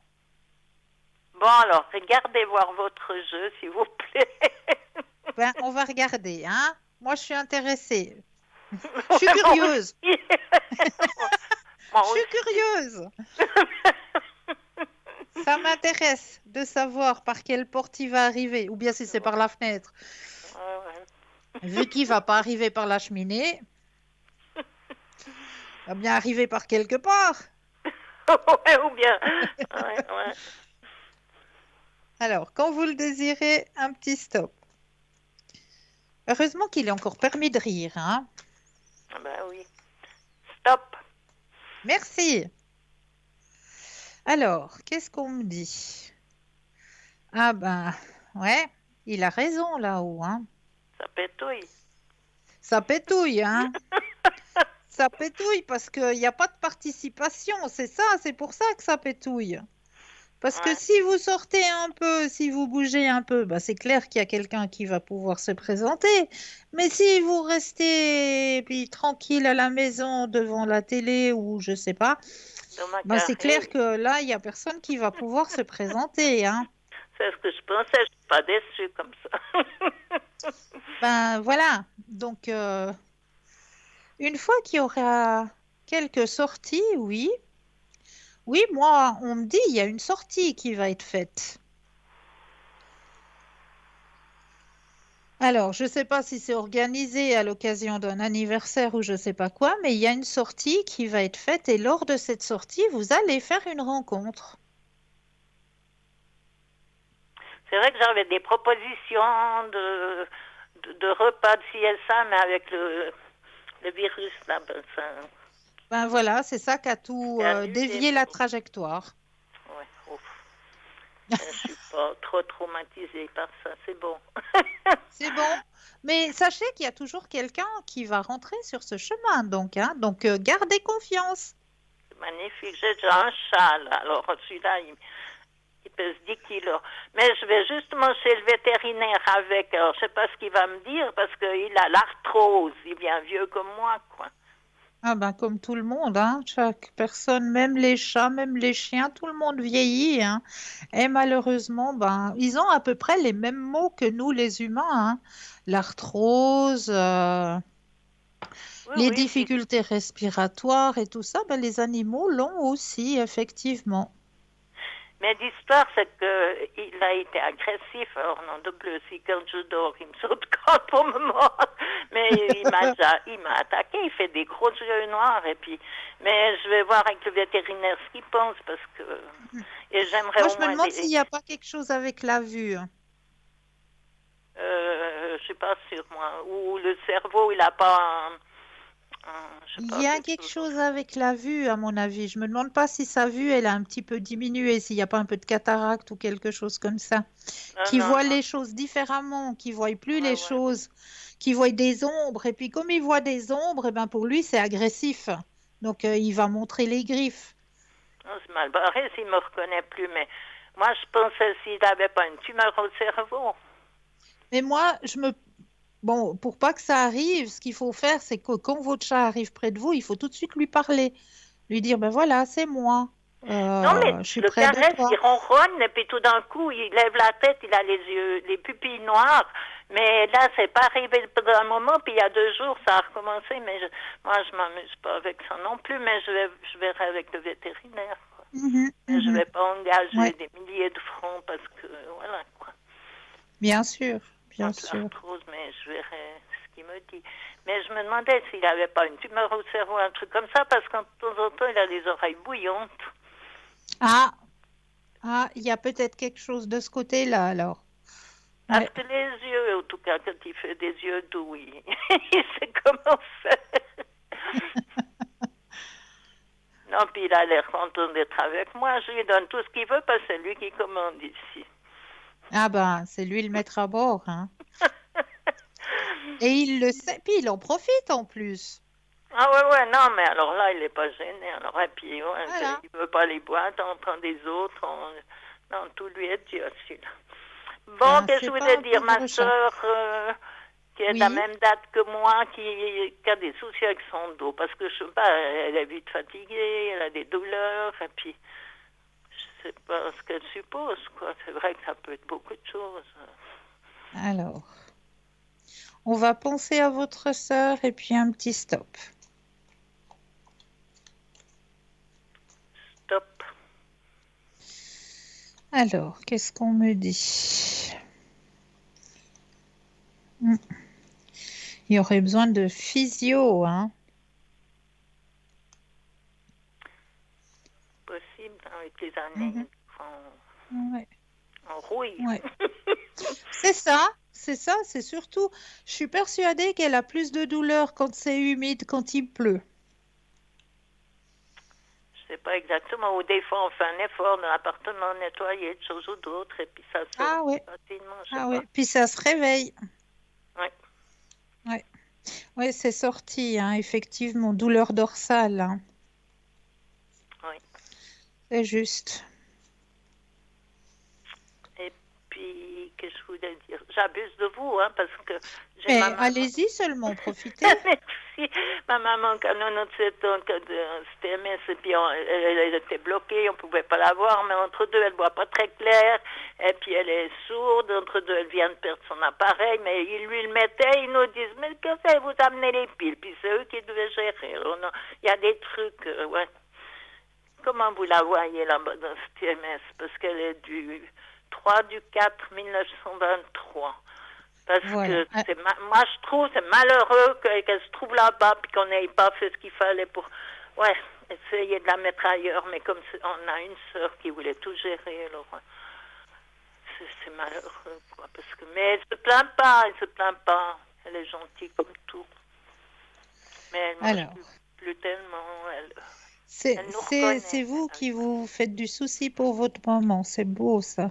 Bon, alors, regardez voir votre jeu, s'il vous plaît. Ben, on va regarder, hein. Moi, je suis intéressée. Je suis curieuse. Je suis curieuse. Ça m'intéresse de savoir par quelle porte il va arriver, ou bien si c'est par la fenêtre. Vu qu'il va pas arriver par la cheminée, il va bien arriver par quelque part. Ouais, ou bien. Ouais. Alors, quand vous le désirez, un petit stop. Heureusement qu'il est encore permis de rire, hein. Ben oui. Stop. Merci. Alors, qu'est-ce qu'on me dit? Ah ben, ouais, il a raison là-haut, hein. Ça pétouille. Ça pétouille, hein. Ça pétouille parce qu'il n'y a pas de participation, c'est ça, c'est pour ça que ça pétouille. Parce que si vous sortez un peu, si vous bougez un peu, bah c'est clair qu'il y a quelqu'un qui va pouvoir se présenter. Mais si vous restez puis tranquille à la maison devant la télé ou je sais pas, bah c'est clair que là, il n'y a personne qui va pouvoir se présenter, hein. C'est ce que je pensais, je suis pas déçue comme ça. Ben voilà, donc une fois qu'il y aura quelques sorties, oui. Oui, moi, on me dit il y a une sortie qui va être faite. Alors, je ne sais pas si c'est organisé à l'occasion d'un anniversaire ou je ne sais pas quoi, mais il y a une sortie qui va être faite et lors de cette sortie, vous allez faire une rencontre. C'est vrai que j'avais des propositions de repas de ci et ça, mais avec le virus là, ben ça... Ben voilà, c'est ça qui a tout dévié la trajectoire. Ouais, ouf. Je suis pas trop traumatisée par ça, c'est bon. C'est bon. Mais sachez qu'il y a toujours quelqu'un qui va rentrer sur ce chemin, donc, hein. Donc, gardez confiance. C'est magnifique. J'ai déjà un chat, là. Alors, celui-là, il pèse 10 kilos. Mais je vais justement chez le vétérinaire avec. Alors, je sais pas ce qu'il va me dire parce qu'il a l'arthrose. Il est bien vieux comme moi, quoi. Ah ben, comme tout le monde, hein. Chaque personne, même les chats, même les chiens, tout le monde vieillit, hein. Et malheureusement, ben, ils ont à peu près les mêmes maux que nous, les humains, hein. L'arthrose, Oui, les oui. difficultés respiratoires et tout ça, ben, les animaux l'ont aussi, effectivement. Mais l'histoire, c'est qu'il a été agressif. Alors, non de plus, si quand je dors, il me saute quand pour me mordre. Mais il m'a attaqué, il fait des gros yeux noirs. Et puis, mais je vais voir avec le vétérinaire ce qu'il pense parce que. Et j'aimerais Moi, au je me moins demande s'il n'y a pas quelque chose avec la vue. je suis pas sûre, moi. Ou le cerveau, il n'a pas. Je sais Il pas, y a quelque chose avec la vue, à mon avis. Je me demande pas si sa vue, elle a un petit peu diminué, s'il n'y a pas un peu de cataracte ou quelque chose comme ça. Non, Qui non, voit non. les choses différemment, qui voit plus Ouais, les ouais. choses, qui voit des ombres. Et puis comme il voit des ombres, eh ben pour lui, c'est agressif. Donc il va montrer les griffes. Non, c'est mal barré s'il me reconnaît plus. Mais moi, je pensais s'il n'avait pas une tumeur au cerveau. Mais moi, bon, pour pas que ça arrive, ce qu'il faut faire, c'est que quand votre chat arrive près de vous, il faut tout de suite lui parler. Lui dire, ben voilà, c'est moi. Non, mais Je suis le près de caresse, toi. il ronronne, et puis tout d'un coup, il lève la tête, il a les yeux, les pupilles noires. Mais là, c'est pas arrivé pendant un moment, puis il y a 2 jours, ça a recommencé, mais moi, je m'amuse pas avec ça non plus, mais je verrai avec le vétérinaire, quoi. Mais je vais pas engager Ouais, des milliers de francs parce que, voilà, quoi. bien sûr, bien Contre sûr. l'arthrose, mais je verrai ce qu'il me dit. Mais je me demandais s'il n'avait pas une tumeur au cerveau, un truc comme ça, parce qu'en temps en temps, il a les oreilles bouillantes. Ah, il y a peut-être quelque chose de ce côté-là, alors. Parce Ouais. que les yeux, en tout cas, quand il fait des yeux doux, il sait comment faire. Non, puis il a l'air content d'être avec moi. Je lui donne tout ce qu'il veut parce que c'est lui qui commande ici. Ah ben, c'est lui le maître à bord, hein. Et il le sait, puis il en profite en plus. Ah ouais, non, mais alors là, il n'est pas gêné. Alors, et puis, ouais, Voilà. il ne veut pas les boîtes, on prend des autres. Non, tout lui est Dieu, celui-là. Bon, Ben, qu'est-ce que c'est je pas voulais un dire, ma pauvre chat. soeur, qui est de la Oui. même date que moi, qui a des soucis avec son dos, parce que je sais pas, elle est vite fatiguée, elle a des douleurs, et puis je sais pas ce qu'elle suppose, quoi. C'est vrai que ça peut être beaucoup de choses. Alors, on va penser à votre sœur et puis un petit stop. Stop. Alors, qu'est-ce qu'on me dit? Il y aurait besoin de physio, hein? Possible, hein, avec les années, Ouais, on rouille. ouais. C'est ça, c'est surtout, je suis persuadée qu'elle a plus de douleur quand c'est humide, quand il pleut. Je sais pas exactement, ou des fois on fait un effort dans l'appartement, nettoyer de choses ou d'autres, et puis ça sort Ah ouais, facilement, je sais ah pas. ouais. Puis ça se réveille. Ouais. Ouais, ouais, c'est sorti, hein, effectivement, douleur dorsale, hein. Oui. C'est juste. Et puis, qu'est-ce que je voulais dire? J'abuse de vous, hein, parce que j'ai Mais ma maman. allez-y seulement, profitez. Merci. Ma maman, qui a 97 ans, qui a de STMS, et puis elle était bloquée, on ne pouvait pas la voir, mais entre deux, elle ne voit pas très clair, et puis elle est sourde, entre deux, elle vient de perdre son appareil, mais ils lui le mettaient, ils nous disent, mais que fait, vous amenez les piles, puis c'est eux qui devaient gérer. Alors, non, il y a des trucs, ouais. Comment vous la voyez là-bas dans STMS? Parce qu'elle est du 3 du 4 1923. Parce Voilà. que moi, je trouve c'est malheureux qu'elle se trouve là-bas puis qu'on n'ait pas fait ce qu'il fallait pour essayer de la mettre ailleurs. Mais comme on a une sœur qui voulait tout gérer, alors c'est malheureux, quoi. Parce que, mais elle se plaint pas. Elle est gentille comme tout. Mais elle mange plus tellement. Elle nous reconnaît. C'est vous qui vous faites du souci pour votre maman. C'est beau, ça.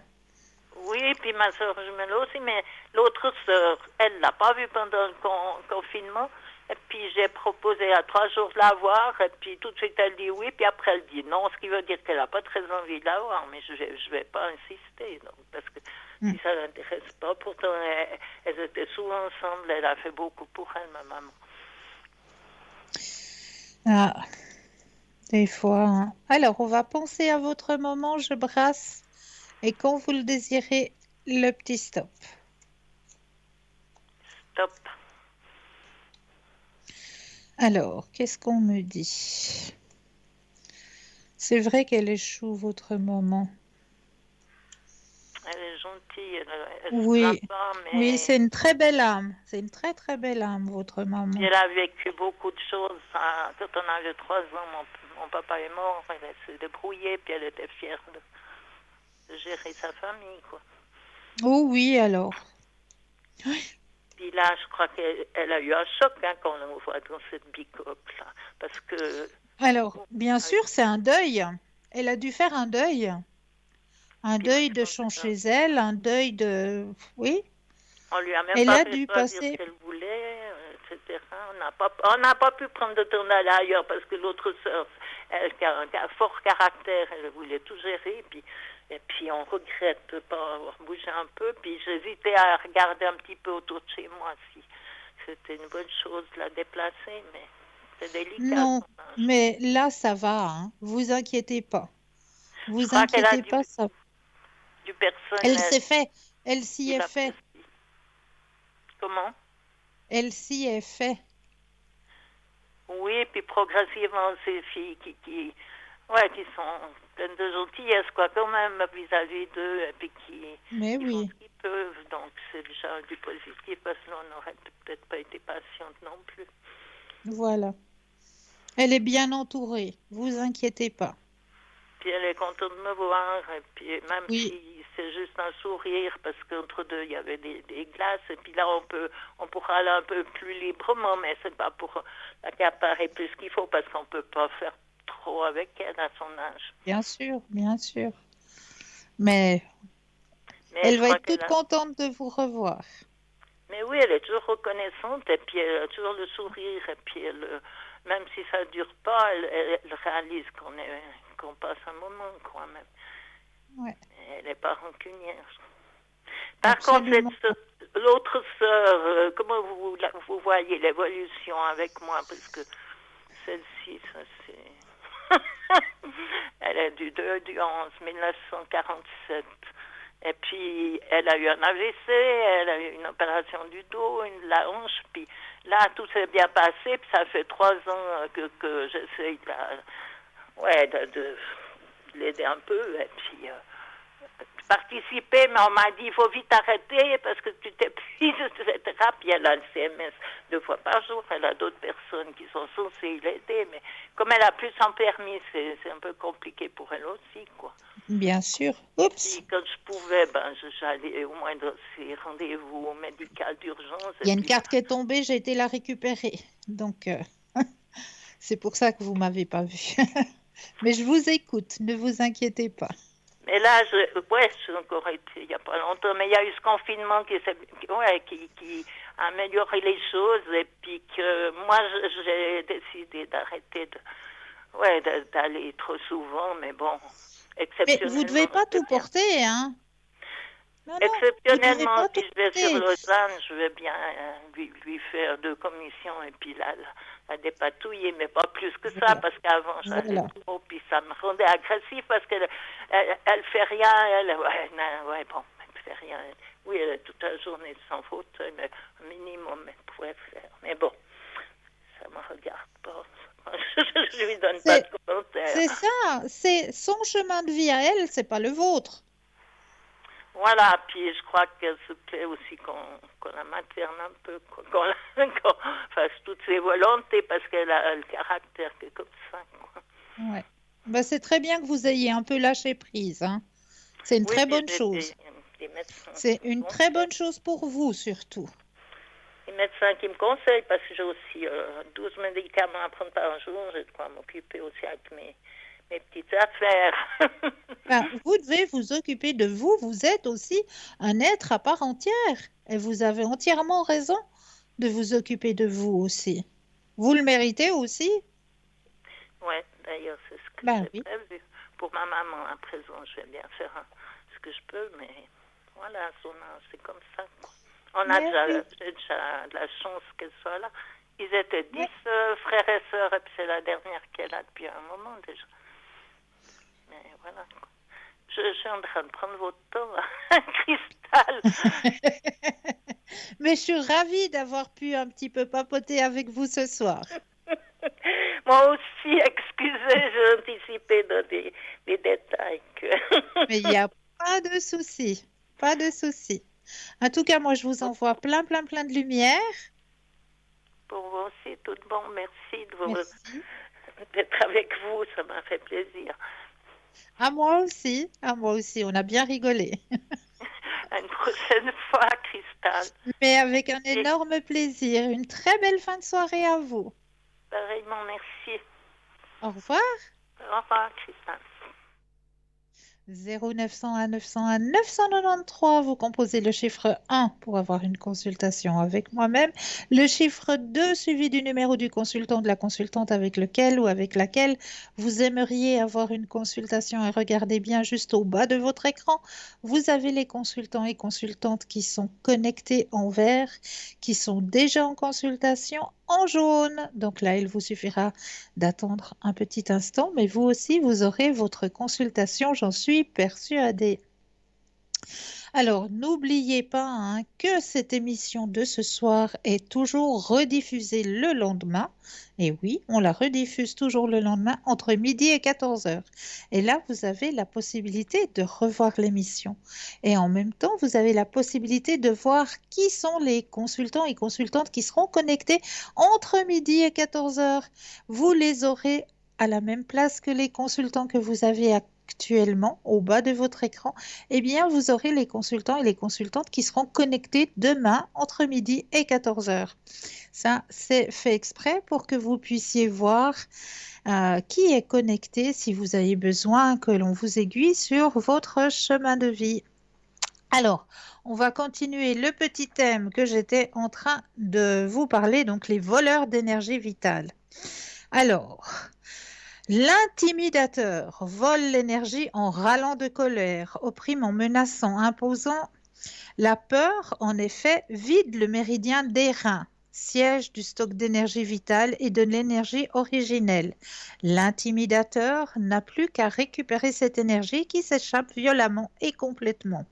Oui, puis ma soeur jumelle aussi, mais l'autre soeur, elle l'a pas vue pendant le confinement. Et puis j'ai proposé à 3 jours de la voir, et puis tout de suite elle dit oui, puis après elle dit non, ce qui veut dire qu'elle n'a pas très envie de la voir, mais je vais pas insister, donc, parce que si ça l'intéresse pas, pourtant elles étaient souvent ensemble, elle a fait beaucoup pour elle, ma maman. Ah, des fois, hein. Alors, on va penser à votre maman, je brasse. Et quand vous le désirez, le petit stop. Stop. Alors, qu'est-ce qu'on me dit? C'est vrai qu'elle échoue, votre maman. Elle est gentille, elle Oui, se plaint pas, mais oui, c'est une très belle âme. C'est une très très belle âme, votre maman. puis elle a vécu beaucoup de choses. Hein. Quand on avait 3 ans, mon papa est mort, elle s'est débrouillée, puis elle était fière de gérer sa famille, quoi. Oh oui, alors. Puis là, je crois qu'elle a eu un choc hein, quand on voit dans cette bicoque-là. Parce que... Alors, bien sûr, c'est un deuil. Elle a dû faire un deuil. Un deuil de chant chez elle, un deuil de... Oui, On lui a même elle pas a fait dû choisir passer... ce qu'elle voulait, etc. On n'a pas pu prendre de tourner ailleurs parce que l'autre sœur, elle qui a un fort caractère, elle voulait tout gérer. Et puis on regrette de ne pas avoir bougé un peu. Puis j'hésitais à regarder un petit peu autour de chez moi si c'était une bonne chose de la déplacer, mais c'est délicat. Non, mais là, ça va, hein. Vous inquiétez pas. Vous crois qu'elle a inquiétez pas, ça... Du personnel. Elle s'est fait. Elle s'y Il est a fait. Comment? Elle s'y est fait. Oui, puis progressivement, ces filles qui sont pleines de gentillesse, quoi, quand même, vis-à-vis d'eux, et puis qui font ce qu'ils peuvent. Donc, c'est déjà du positif, parce que on n'aurait peut-être pas été patiente non plus. Voilà. Elle est bien entourée. Vous inquiétez pas. Puis elle est contente de me voir, et puis même si c'est juste un sourire, parce qu'entre deux, il y avait des glaces, et puis là, on pourra aller un peu plus librement, mais c'est pas pour l'accaparer plus qu'il faut, parce qu'on peut pas faire trop avec elle à son âge. Bien sûr, bien sûr. Mais elle va être toute contente de vous revoir. Mais oui, elle est toujours reconnaissante, et puis elle a toujours le sourire, et puis même si ça ne dure pas, elle réalise qu'on passe un moment, quand même. Ouais. Elle n'est pas rancunière. Par contre, l'autre sœur, comment vous voyez l'évolution avec moi? Parce que celle-ci, ça c'est... Elle est du 2/11/1947. Et puis, elle a eu un AVC, elle a eu une opération du dos, une de la hanche, puis là, tout s'est bien passé, puis ça fait 3 ans que j'essaye de l'aider un peu, et puis participer, mais on m'a dit, il faut vite arrêter parce que tu t'épuises, etc. Puis elle a le CMS 2 fois par jour, elle a d'autres personnes qui sont censées l'aider, mais comme elle a plus son permis, c'est un peu compliqué pour elle aussi, quoi. Bien sûr. Oups. Puis quand je pouvais, j'allais au moins dans ces rendez-vous médicaux d'urgence. Il y a une carte qui est tombée, j'ai été la récupérer. Donc, c'est pour ça que vous ne m'avez pas vue. Mais je vous écoute, ne vous inquiétez pas. Et là, j'ai encore été il n'y a pas longtemps, mais il y a eu ce confinement qui a amélioré les choses, et puis que moi, j'ai décidé d'arrêter d'aller trop souvent, mais bon, exceptionnellement. Mais vous ne devez pas tout porter, hein? Non, exceptionnellement, si je vais sur Lausanne, je vais bien lui faire 2 commissions et puis la dépatouiller, mais pas plus que ça, parce qu'avant j'allais trop, puis ça me rendait agressif parce qu'elle elle fait rien, elle fait rien. Oui, elle est toute la journée sans fauteuil, mais un minimum elle pouvait faire. Mais bon, ça me regarde pas. Je lui donne pas de commentaires. C'est ça, c'est son chemin de vie à elle, c'est pas le vôtre. Voilà, puis je crois qu'elle se plaît aussi qu'on la materne un peu, qu'on fasse toutes ses volontés, parce qu'elle a le caractère qui est comme ça, quoi. Ouais. Ben, c'est très bien que vous ayez un peu lâché prise, hein. C'est une très bonne chose. C'est une très bonne chose pour vous, surtout. Ils médecin qui me conseille, parce que j'ai aussi 12 médicaments à prendre par jour. Je dois m'occuper aussi avec mes petites affaires. Ben, vous devez vous occuper de vous. Vous êtes aussi un être à part entière. Et vous avez entièrement raison de vous occuper de vous aussi. Vous le méritez aussi. Oui, d'ailleurs, c'est ce que Ben j'ai oui. prévu. Pour ma maman, à présent, je vais bien faire ce que je peux, mais voilà, à son âge, c'est comme ça, quoi. J'ai déjà de la chance qu'elle soit là. Ils étaient 10 frères et sœurs, et puis c'est la dernière qu'elle a depuis un moment déjà. Mais voilà, quoi. Je suis en train de prendre votre temps, Cristal. Mais je suis ravie d'avoir pu un petit peu papoter avec vous ce soir. Moi aussi, excusez, j'ai anticipé dans des détails. Mais il n'y a pas de souci. Pas de souci. En tout cas, moi, je vous envoie plein de lumière. Pour vous aussi, tout bon, merci Merci. d'être avec vous, ça m'a fait plaisir. À moi aussi, on a bien rigolé. À une prochaine fois, Cristal. Mais avec un énorme plaisir. Une très belle fin de soirée à vous. Pareillement, merci. Au revoir. Au revoir, Cristal. 0901 901 993, vous composez le chiffre 1 pour avoir une consultation avec moi-même, le chiffre 2 suivi du numéro du consultant, de la consultante avec lequel ou avec laquelle vous aimeriez avoir une consultation, et regardez bien juste au bas de votre écran, vous avez les consultants et consultantes qui sont connectés en vert, qui sont déjà en consultation en jaune. Donc là, il vous suffira d'attendre un petit instant, mais vous aussi, vous aurez votre consultation, j'en suis persuadée. Alors, n'oubliez pas hein, que cette émission de ce soir est toujours rediffusée le lendemain. Et oui, on la rediffuse toujours le lendemain entre midi et 14 heures. Et là, vous avez la possibilité de revoir l'émission. Et en même temps, vous avez la possibilité de voir qui sont les consultants et consultantes qui seront connectés entre midi et 14 heures. Vous les aurez à la même place que les consultants que vous avez actuellement au bas de votre écran. Eh bien, vous aurez les consultants et les consultantes qui seront connectés demain entre midi et 14 heures. Ça, c'est fait exprès pour que vous puissiez voir qui est connecté si vous avez besoin que l'on vous aiguille sur votre chemin de vie. Alors, on va continuer le petit thème que j'étais en train de vous parler, donc les voleurs d'énergie vitale. Alors, l'intimidateur vole l'énergie en râlant de colère, opprime en menaçant, imposant. La peur, en effet, vide le méridien des reins, siège du stock d'énergie vitale et de l'énergie originelle. L'intimidateur n'a plus qu'à récupérer cette énergie qui s'échappe violemment et complètement.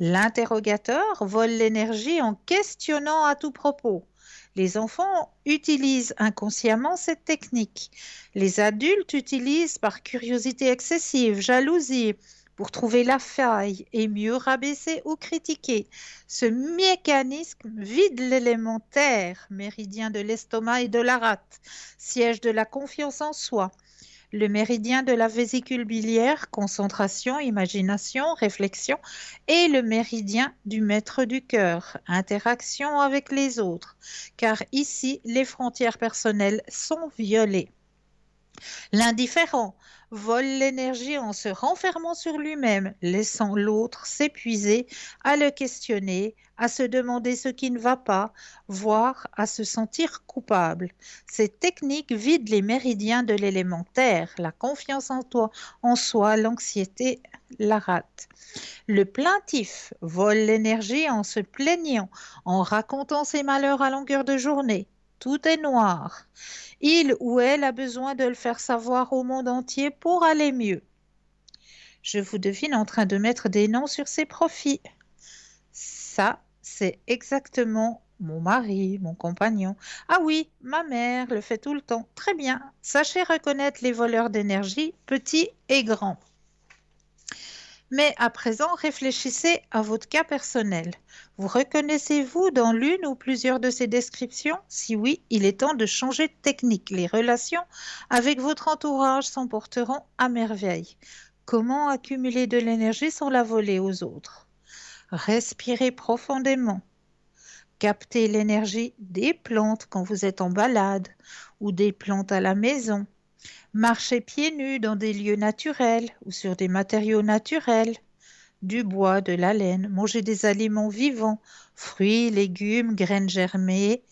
L'interrogateur vole l'énergie en questionnant à tout propos. Les enfants utilisent inconsciemment cette technique. Les adultes utilisent par curiosité excessive, jalousie, pour trouver la faille et mieux rabaisser ou critiquer. Ce mécanisme vide l'élémentaire, méridien de l'estomac et de la rate, siège de la confiance en soi. Le méridien de la vésicule biliaire, concentration, imagination, réflexion, et le méridien du maître du cœur, interaction avec les autres, car ici, les frontières personnelles sont violées. L'indifférent vole l'énergie en se renfermant sur lui-même, laissant l'autre s'épuiser à le questionner, à se demander ce qui ne va pas, voire à se sentir coupable. Cette technique vide les méridiens de l'élémentaire, la confiance en soi, l'anxiété, la rate. Le plaintif vole l'énergie en se plaignant, en racontant ses malheurs à longueur de journée. Tout est noir. Il ou elle a besoin de le faire savoir au monde entier pour aller mieux. Je vous devine en train de mettre des noms sur ses profits. Ça, c'est exactement mon mari, mon compagnon. Ah oui, ma mère le fait tout le temps. Très bien. Sachez reconnaître les voleurs d'énergie, petits et grands. Mais à présent, réfléchissez à votre cas personnel. Vous reconnaissez-vous dans l'une ou plusieurs de ces descriptions? Si oui, il est temps de changer de technique. Les relations avec votre entourage s'en porteront à merveille. Comment accumuler de l'énergie sans la voler aux autres? Respirez profondément. Captez l'énergie des plantes quand vous êtes en balade ou des plantes à la maison. Marchez pieds nus dans des lieux naturels ou sur des matériaux naturels, du bois, de la laine. Mangez des aliments vivants, fruits, légumes, graines germées.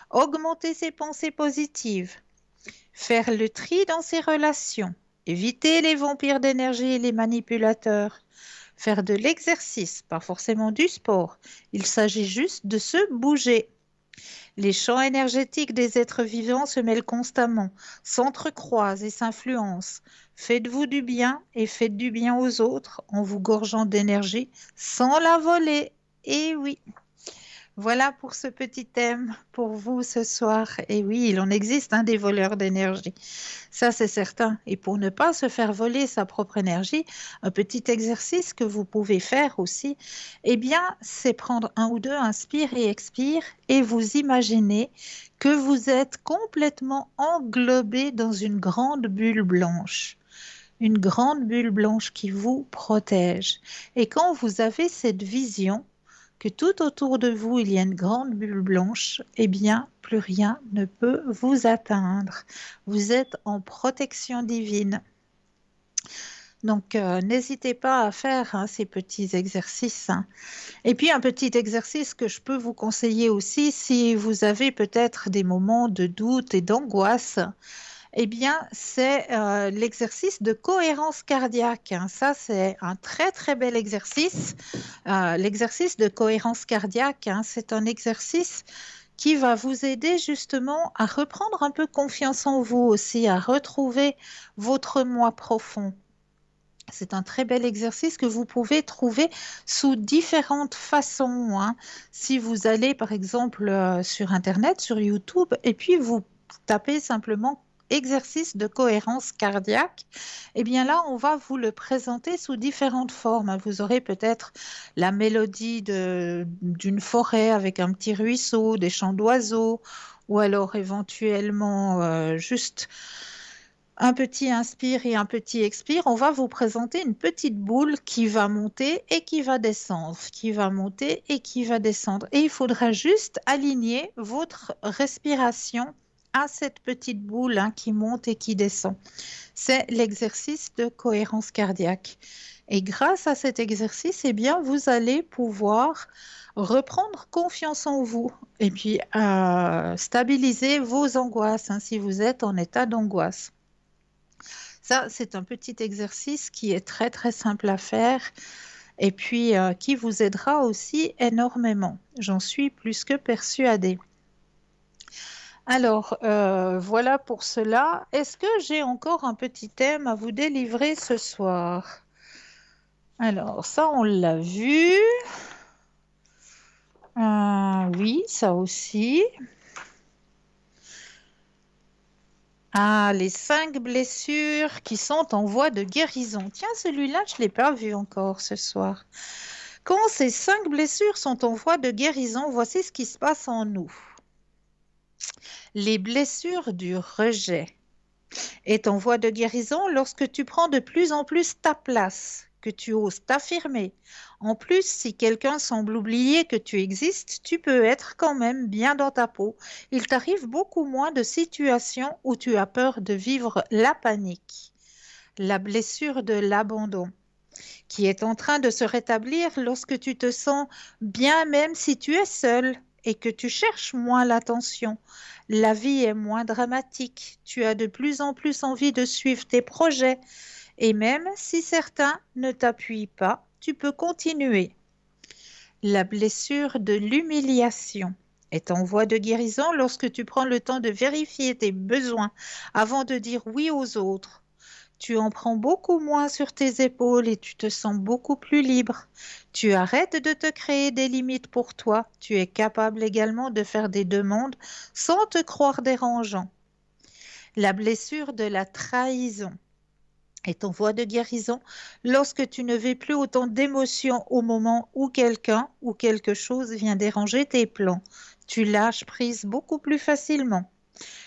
Augmentez ses pensées positives. Faire le tri dans ses relations. Éviter les vampires d'énergie et les manipulateurs. Faire de l'exercice, pas forcément du sport. Il s'agit juste de se bouger. Les champs énergétiques des êtres vivants se mêlent constamment, s'entrecroisent et s'influencent. Faites-vous du bien et faites du bien aux autres en vous gorgeant d'énergie sans la voler. Et oui. Voilà pour ce petit thème pour vous ce soir. Et oui, il en existe des voleurs d'énergie. Ça, c'est certain. Et pour ne pas se faire voler sa propre énergie, un petit exercice que vous pouvez faire aussi, eh bien, c'est prendre un ou deux, inspire et expire, et vous imaginez que vous êtes complètement englobé dans une grande bulle blanche. Une grande bulle blanche qui vous protège. Et quand vous avez cette vision, que tout autour de vous, il y a une grande bulle blanche, eh bien, plus rien ne peut vous atteindre. Vous êtes en protection divine. Donc, n'hésitez pas à faire ces petits exercices. Et puis, un petit exercice que je peux vous conseiller aussi, si vous avez peut-être des moments de doute et d'angoisse, eh bien, c'est l'exercice de cohérence cardiaque. Ça, c'est un très, très bel exercice. L'exercice de cohérence cardiaque, c'est un exercice qui va vous aider justement à reprendre un peu confiance en vous aussi, à retrouver votre moi profond. C'est un très bel exercice que vous pouvez trouver sous différentes façons. Si vous allez, par exemple, sur Internet, sur YouTube, et puis vous tapez simplement exercice de cohérence cardiaque, eh bien là, on va vous le présenter sous différentes formes. Vous aurez peut-être la mélodie d'une forêt avec un petit ruisseau, des chants d'oiseaux, ou alors éventuellement juste un petit inspire et un petit expire. On va vous présenter une petite boule qui va monter et qui va descendre, qui va monter et qui va descendre. Et il faudra juste aligner votre respiration à cette petite boule qui monte et qui descend. C'est l'exercice de cohérence cardiaque. Et grâce à cet exercice, eh bien, vous allez pouvoir reprendre confiance en vous et puis stabiliser vos angoisses si vous êtes en état d'angoisse. Ça, c'est un petit exercice qui est très, très simple à faire et puis qui vous aidera aussi énormément. J'en suis plus que persuadée. Alors, voilà pour cela. Est-ce que j'ai encore un petit thème à vous délivrer ce soir? Alors, ça, on l'a vu. Oui, ça aussi. Les 5 blessures qui sont en voie de guérison. Tiens, celui-là, je ne l'ai pas vu encore ce soir. Quand ces 5 blessures sont en voie de guérison, voici ce qui se passe en nous. Les blessures du rejet est en voie de guérison lorsque tu prends de plus en plus ta place, que tu oses t'affirmer. En plus, si quelqu'un semble oublier que tu existes, tu peux être quand même bien dans ta peau. Il t'arrive beaucoup moins de situations où tu as peur de vivre la panique. La blessure de l'abandon, qui est en train de se rétablir lorsque tu te sens bien même si tu es seul et que tu cherches moins l'attention. La vie est moins dramatique. Tu as de plus en plus envie de suivre tes projets. Et même si certains ne t'appuient pas, tu peux continuer. La blessure de l'humiliation est en voie de guérison lorsque tu prends le temps de vérifier tes besoins avant de dire oui aux autres. Tu en prends beaucoup moins sur tes épaules et tu te sens beaucoup plus libre. Tu arrêtes de te créer des limites pour toi. Tu es capable également de faire des demandes sans te croire dérangeant. La blessure de la trahison est en voie de guérison lorsque tu ne vis plus autant d'émotions au moment où quelqu'un ou quelque chose vient déranger tes plans. Tu lâches prise beaucoup plus facilement.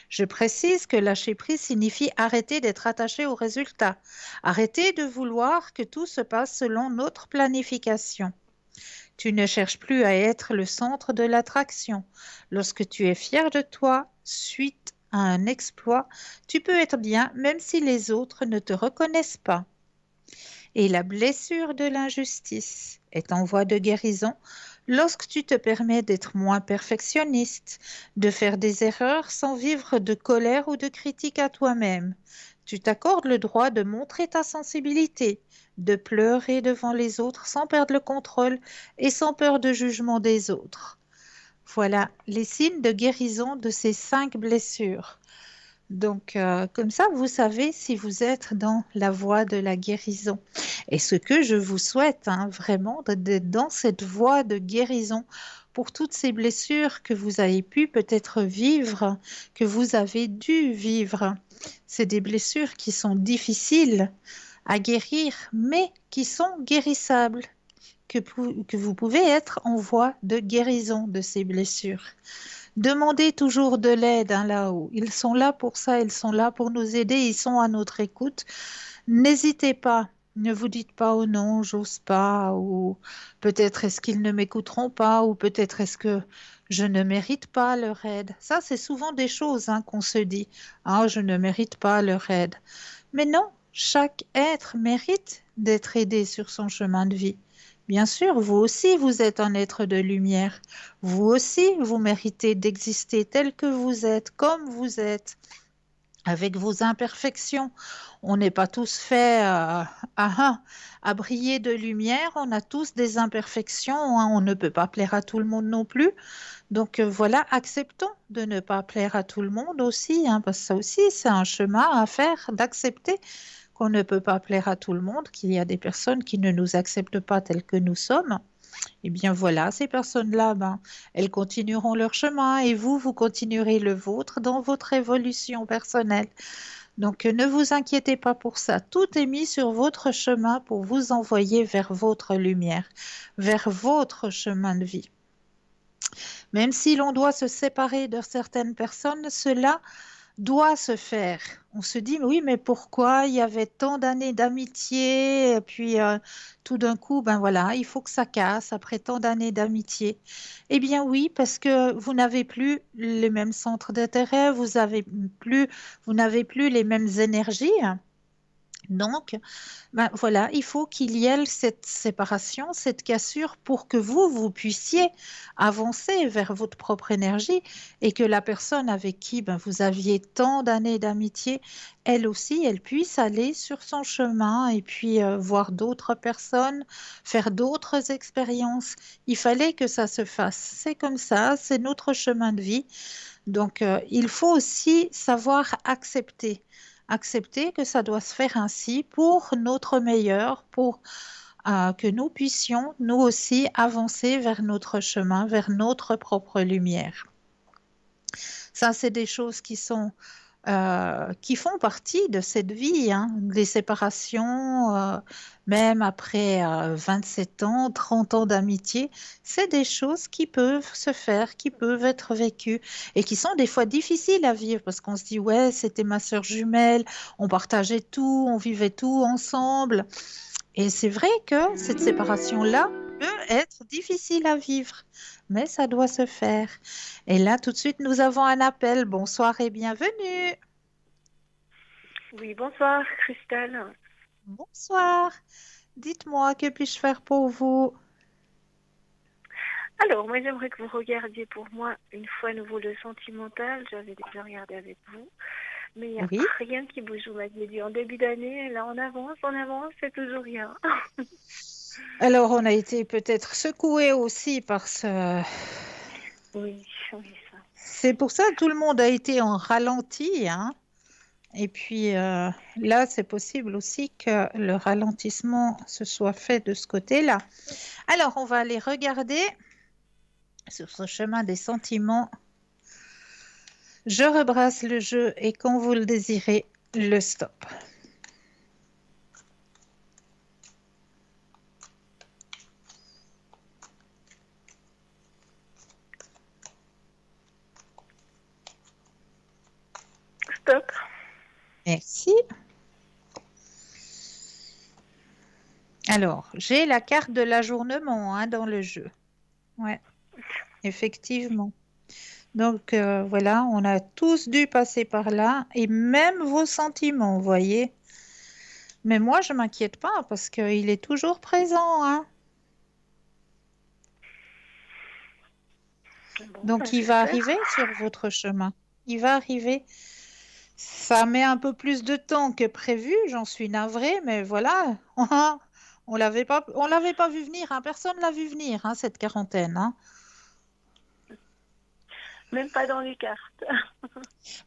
Je précise que lâcher prise signifie arrêter d'être attaché aux résultats, arrêter de vouloir que tout se passe selon notre planification. Tu ne cherches plus à être le centre de l'attraction. Lorsque tu es fier de toi, suite à un exploit, tu peux être bien même si les autres ne te reconnaissent pas. Et la blessure de l'injustice est en voie de guérison lorsque tu te permets d'être moins perfectionniste, de faire des erreurs sans vivre de colère ou de critique à toi-même. Tu t'accordes le droit de montrer ta sensibilité, de pleurer devant les autres sans perdre le contrôle et sans peur de jugement des autres. Voilà les signes de guérison de ces 5 blessures. Donc, comme ça, vous savez si vous êtes dans la voie de la guérison. Et ce que je vous souhaite, hein, vraiment, d'être dans cette voie de guérison pour toutes ces blessures que vous avez pu peut-être vivre, que vous avez dû vivre. C'est des blessures qui sont difficiles à guérir, mais qui sont guérissables, que vous pouvez être en voie de guérison de ces blessures. Demandez toujours de l'aide hein, là-haut. Ils sont là pour ça, ils sont là pour nous aider, ils sont à notre écoute. N'hésitez pas, ne vous dites pas oh non, j'ose pas, ou peut-être est-ce qu'ils ne m'écouteront pas, ou peut-être est-ce que je ne mérite pas leur aide. Ça, c'est souvent des choses hein, qu'on se dit. Ah, je ne mérite pas leur aide. Mais non, chaque être mérite d'être aidé sur son chemin de vie. Bien sûr, vous aussi, vous êtes un être de lumière. Vous aussi, vous méritez d'exister tel que vous êtes, comme vous êtes, avec vos imperfections. On n'est pas tous faits à briller de lumière. On a tous des imperfections. Hein. On ne peut pas plaire à tout le monde non plus. Donc voilà, acceptons de ne pas plaire à tout le monde aussi, hein, parce que ça aussi, c'est un chemin à faire, d'accepter qu'on ne peut pas plaire à tout le monde, qu'il y a des personnes qui ne nous acceptent pas telles que nous sommes. Eh bien voilà, ces personnes-là, elles continueront leur chemin et vous, vous continuerez le vôtre dans votre évolution personnelle. Donc ne vous inquiétez pas pour ça. Tout est mis sur votre chemin pour vous envoyer vers votre lumière, vers votre chemin de vie. Même si l'on doit se séparer de certaines personnes, cela doit se faire. On se dit, oui, mais pourquoi il y avait tant d'années d'amitié, et puis tout d'un coup, ben voilà, il faut que ça casse après tant d'années d'amitié. Eh bien oui, parce que vous n'avez plus les mêmes centres d'intérêt, vous n'avez plus les mêmes énergies. Donc, ben voilà, il faut qu'il y ait cette séparation, cette cassure pour que vous puissiez avancer vers votre propre énergie et que la personne avec qui vous aviez tant d'années d'amitié, elle aussi, elle puisse aller sur son chemin et puis voir d'autres personnes, faire d'autres expériences. Il fallait que ça se fasse. C'est comme ça, c'est notre chemin de vie. Donc, il faut aussi savoir accepter que ça doit se faire ainsi pour notre meilleur, pour que nous puissions, nous aussi, avancer vers notre chemin, vers notre propre lumière. Ça, c'est des choses qui font partie de cette vie, hein, des séparations, même après 27 ans, 30 ans d'amitié, c'est des choses qui peuvent se faire, qui peuvent être vécues et qui sont des fois difficiles à vivre parce qu'on se dit, ouais, c'était ma sœur jumelle, on partageait tout, on vivait tout ensemble. Et c'est vrai que cette séparation-là peut être difficile à vivre, mais ça doit se faire. Et là, tout de suite, nous avons un appel. Bonsoir et bienvenue. Oui, bonsoir, Christelle. Bonsoir. Dites-moi, que puis-je faire pour vous? Alors, moi, j'aimerais que vous regardiez pour moi une fois à nouveau le sentimental. J'avais déjà regardé avec vous. Mais il n'y a rien qui bouge. Vous m'aviez dit en début d'année, là, on avance, c'est toujours rien. Alors, on a été peut-être secoué aussi par ce... Oui, ça. C'est pour ça que tout le monde a été en ralenti, hein. Et puis là, c'est possible aussi que le ralentissement se soit fait de ce côté-là. Alors, on va aller regarder sur ce chemin des sentiments. Je rebrasse le jeu et quand vous le désirez, le stop. Stop. Merci. Alors, j'ai la carte de l'ajournement hein, dans le jeu. Ouais, effectivement. Donc voilà, on a tous dû passer par là, et même vos sentiments, vous voyez. Mais moi, je m'inquiète pas parce qu'il est toujours présent, hein. Bon, Donc il va j'espère. arriver sur votre chemin. Il va arriver. Ça met un peu plus de temps que prévu, j'en suis navrée, mais voilà. On l'avait pas vu venir, hein. Personne l'a vu venir, hein, cette quarantaine, hein. Même pas dans les cartes.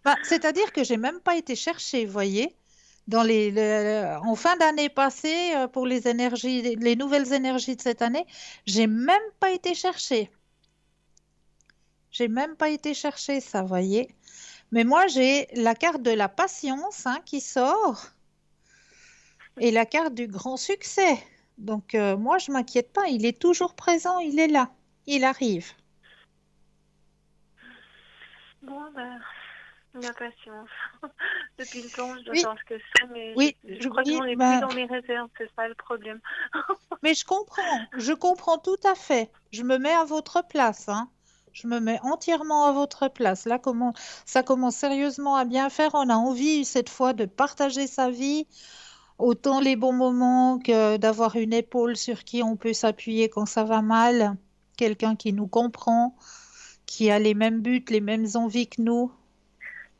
Bah, c'est-à-dire que j'ai même pas été chercher, vous voyez, en fin d'année passée, pour les énergies, les nouvelles énergies de cette année, j'ai même pas été chercher. J'ai même pas été chercher ça, vous voyez. Mais moi, j'ai la carte de la patience hein, qui sort et la carte du grand succès. Donc, moi, je m'inquiète pas. Il est toujours présent, il est là. Il arrive. Bon, ben, la patience. Depuis le temps, je dois Oui, savoir ce que c'est, mais oui, je crois que j'en ai plus dans mes réserves, c'est ça le problème. mais je comprends tout à fait. Je me mets à votre place, hein. Je me mets entièrement à votre place. Là, ça commence sérieusement à bien faire. On a envie cette fois de partager sa vie, autant les bons moments que d'avoir une épaule sur qui on peut s'appuyer quand ça va mal, quelqu'un qui nous comprend, qui a les mêmes buts, les mêmes envies que nous.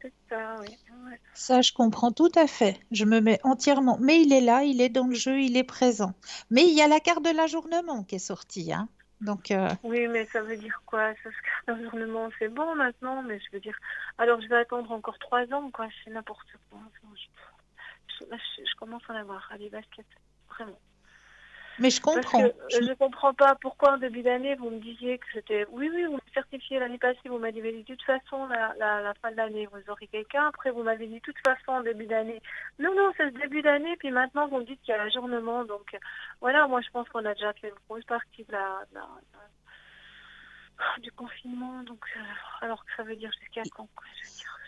C'est ça, oui. Ouais. Ça, je comprends tout à fait. Je me mets entièrement. Mais il est là, il est dans le jeu, il est présent. Mais il y a la carte de l'ajournement qui est sortie, hein. Donc, Oui, mais ça veut dire quoi? Ça, l'ajournement, c'est bon maintenant, mais je veux dire, alors je vais attendre encore 3 ans, quoi, c'est n'importe quoi. Enfin, je commence à en avoir à des baskets, vraiment. mais je Parce comprends. que je comprends pas pourquoi en début d'année vous me disiez que c'était oui vous me certifiez l'année passée, vous m'avez dit de toute façon la fin de l'année vous aurez quelqu'un, après vous m'avez dit de toute façon en début d'année non c'est ce début d'année, puis maintenant vous me dites qu'il y a l'ajournement, donc voilà, moi je pense qu'on a déjà fait une grosse partie du confinement, donc alors que ça veut dire jusqu'à quand quoi, je veux dire.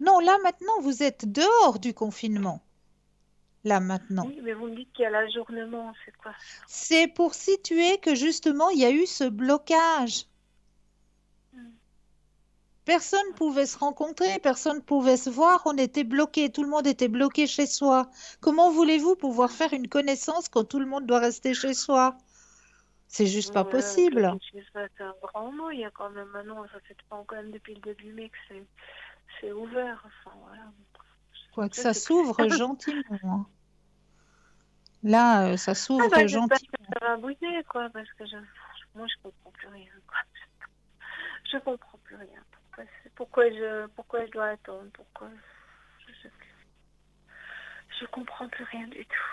Non, là maintenant vous êtes dehors du confinement. Là maintenant. Oui, mais vous me dites qu'il y a l'ajournement, c'est quoi? C'est pour situer que justement il y a eu ce blocage. Personne ne pouvait se rencontrer, personne ne pouvait se voir, on était bloqué, tout le monde était bloqué chez soi. Comment voulez-vous pouvoir faire une connaissance quand tout le monde doit rester chez soi? C'est juste pas possible. C'est un grand mot, il y a quand même maintenant, ça fait quand même depuis le début mai que c'est ouvert. Enfin, voilà. Quoique ça s'ouvre gentiment, hein. Là, ça s'ouvre j'espère gentiment. que ça va bouger, quoi, parce que moi, je comprends plus rien, quoi. Je comprends plus rien. Pourquoi je dois attendre? Pourquoi je comprends plus rien du tout.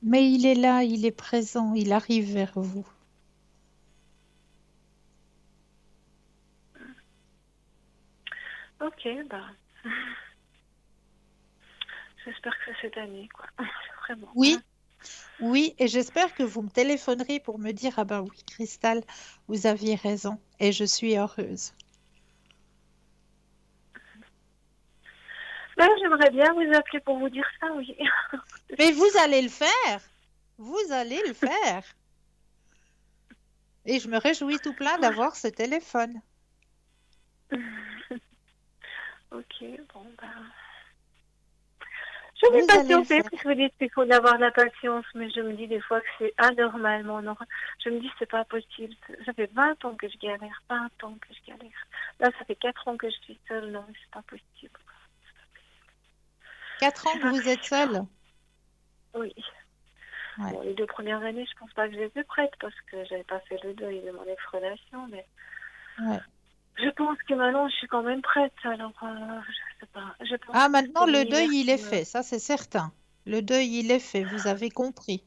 Mais il est là, il est présent, il arrive vers vous. Ok, bah. J'espère que c'est cette année, quoi. Vraiment. Oui, et j'espère que vous me téléphonerez pour me dire, ah ben oui, Cristal, vous aviez raison, et je suis heureuse. Ben, j'aimerais bien vous appeler pour vous dire ça, oui. Mais vous allez le faire. Vous allez le faire. Et je me réjouis tout plein d'avoir ce téléphone. Ok, bon, ben... Je vais patienter, parce que vous dites qu'il faut avoir de la patience, mais je me dis des fois que c'est anormalement. Je me dis que c'est pas possible. Ça fait 20 ans que je galère, 20 ans que je galère. Là, ça fait 4 ans que je suis seule. Non, mais c'est pas possible. 4 ans que vous êtes seule? Oui. Ouais. Bon, les 2 premières années, je pense pas que j'étais prête, parce que j'avais pas fait le deuil de mon ex-relation, mais... Ouais. Je pense que maintenant, je suis quand même prête, alors je sais pas. Je pense maintenant, que le deuil, il est fait, ça c'est certain. Le deuil, il est fait, vous avez compris.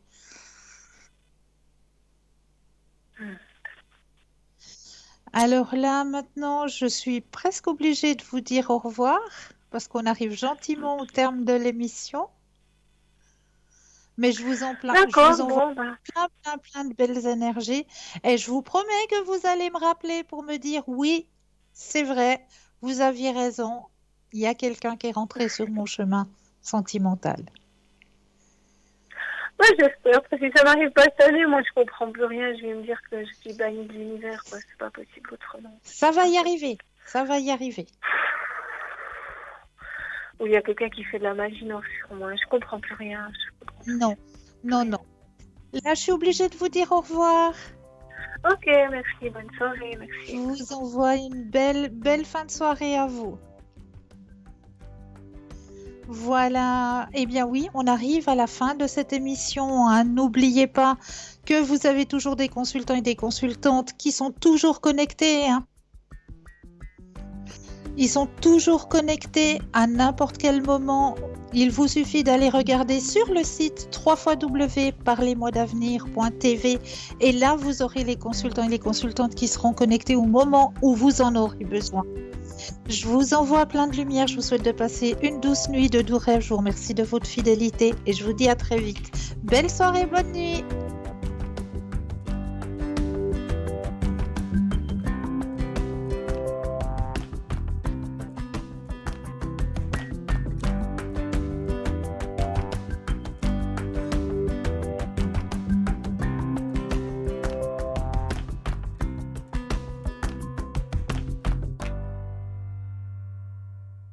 Alors là, maintenant, je suis presque obligée de vous dire au revoir, parce qu'on arrive gentiment au terme de l'émission. Mais je vous envoie plein de belles énergies. Et je vous promets que vous allez me rappeler pour me dire oui, c'est vrai, vous aviez raison. Il y a quelqu'un qui est rentré sur mon chemin sentimental. Ouais, j'espère, parce que si ça m'arrive pas cette année, moi je comprends plus rien, je vais me dire que je suis bannie de l'univers, quoi, c'est pas possible autrement. Ça va y arriver, ça va y arriver. Ou il y a quelqu'un qui fait de la magie, non, sur moi, je comprends plus rien. Non, non, non. Là, je suis obligée de vous dire au revoir. Ok, merci, bonne soirée, Je merci. vous envoie une belle fin de soirée à vous. Voilà. Eh bien oui, on arrive à la fin de cette émission, hein. N'oubliez pas que vous avez toujours des consultants et des consultantes qui sont toujours connectés, hein. Ils sont toujours connectés à n'importe quel moment. Il vous suffit d'aller regarder sur le site www.parlez-moi-d'avenir.tv et là, vous aurez les consultants et les consultantes qui seront connectés au moment où vous en aurez besoin. Je vous envoie plein de lumière. Je vous souhaite de passer une douce nuit de doux rêves. Je vous remercie de votre fidélité et je vous dis à très vite. Belle soirée, bonne nuit.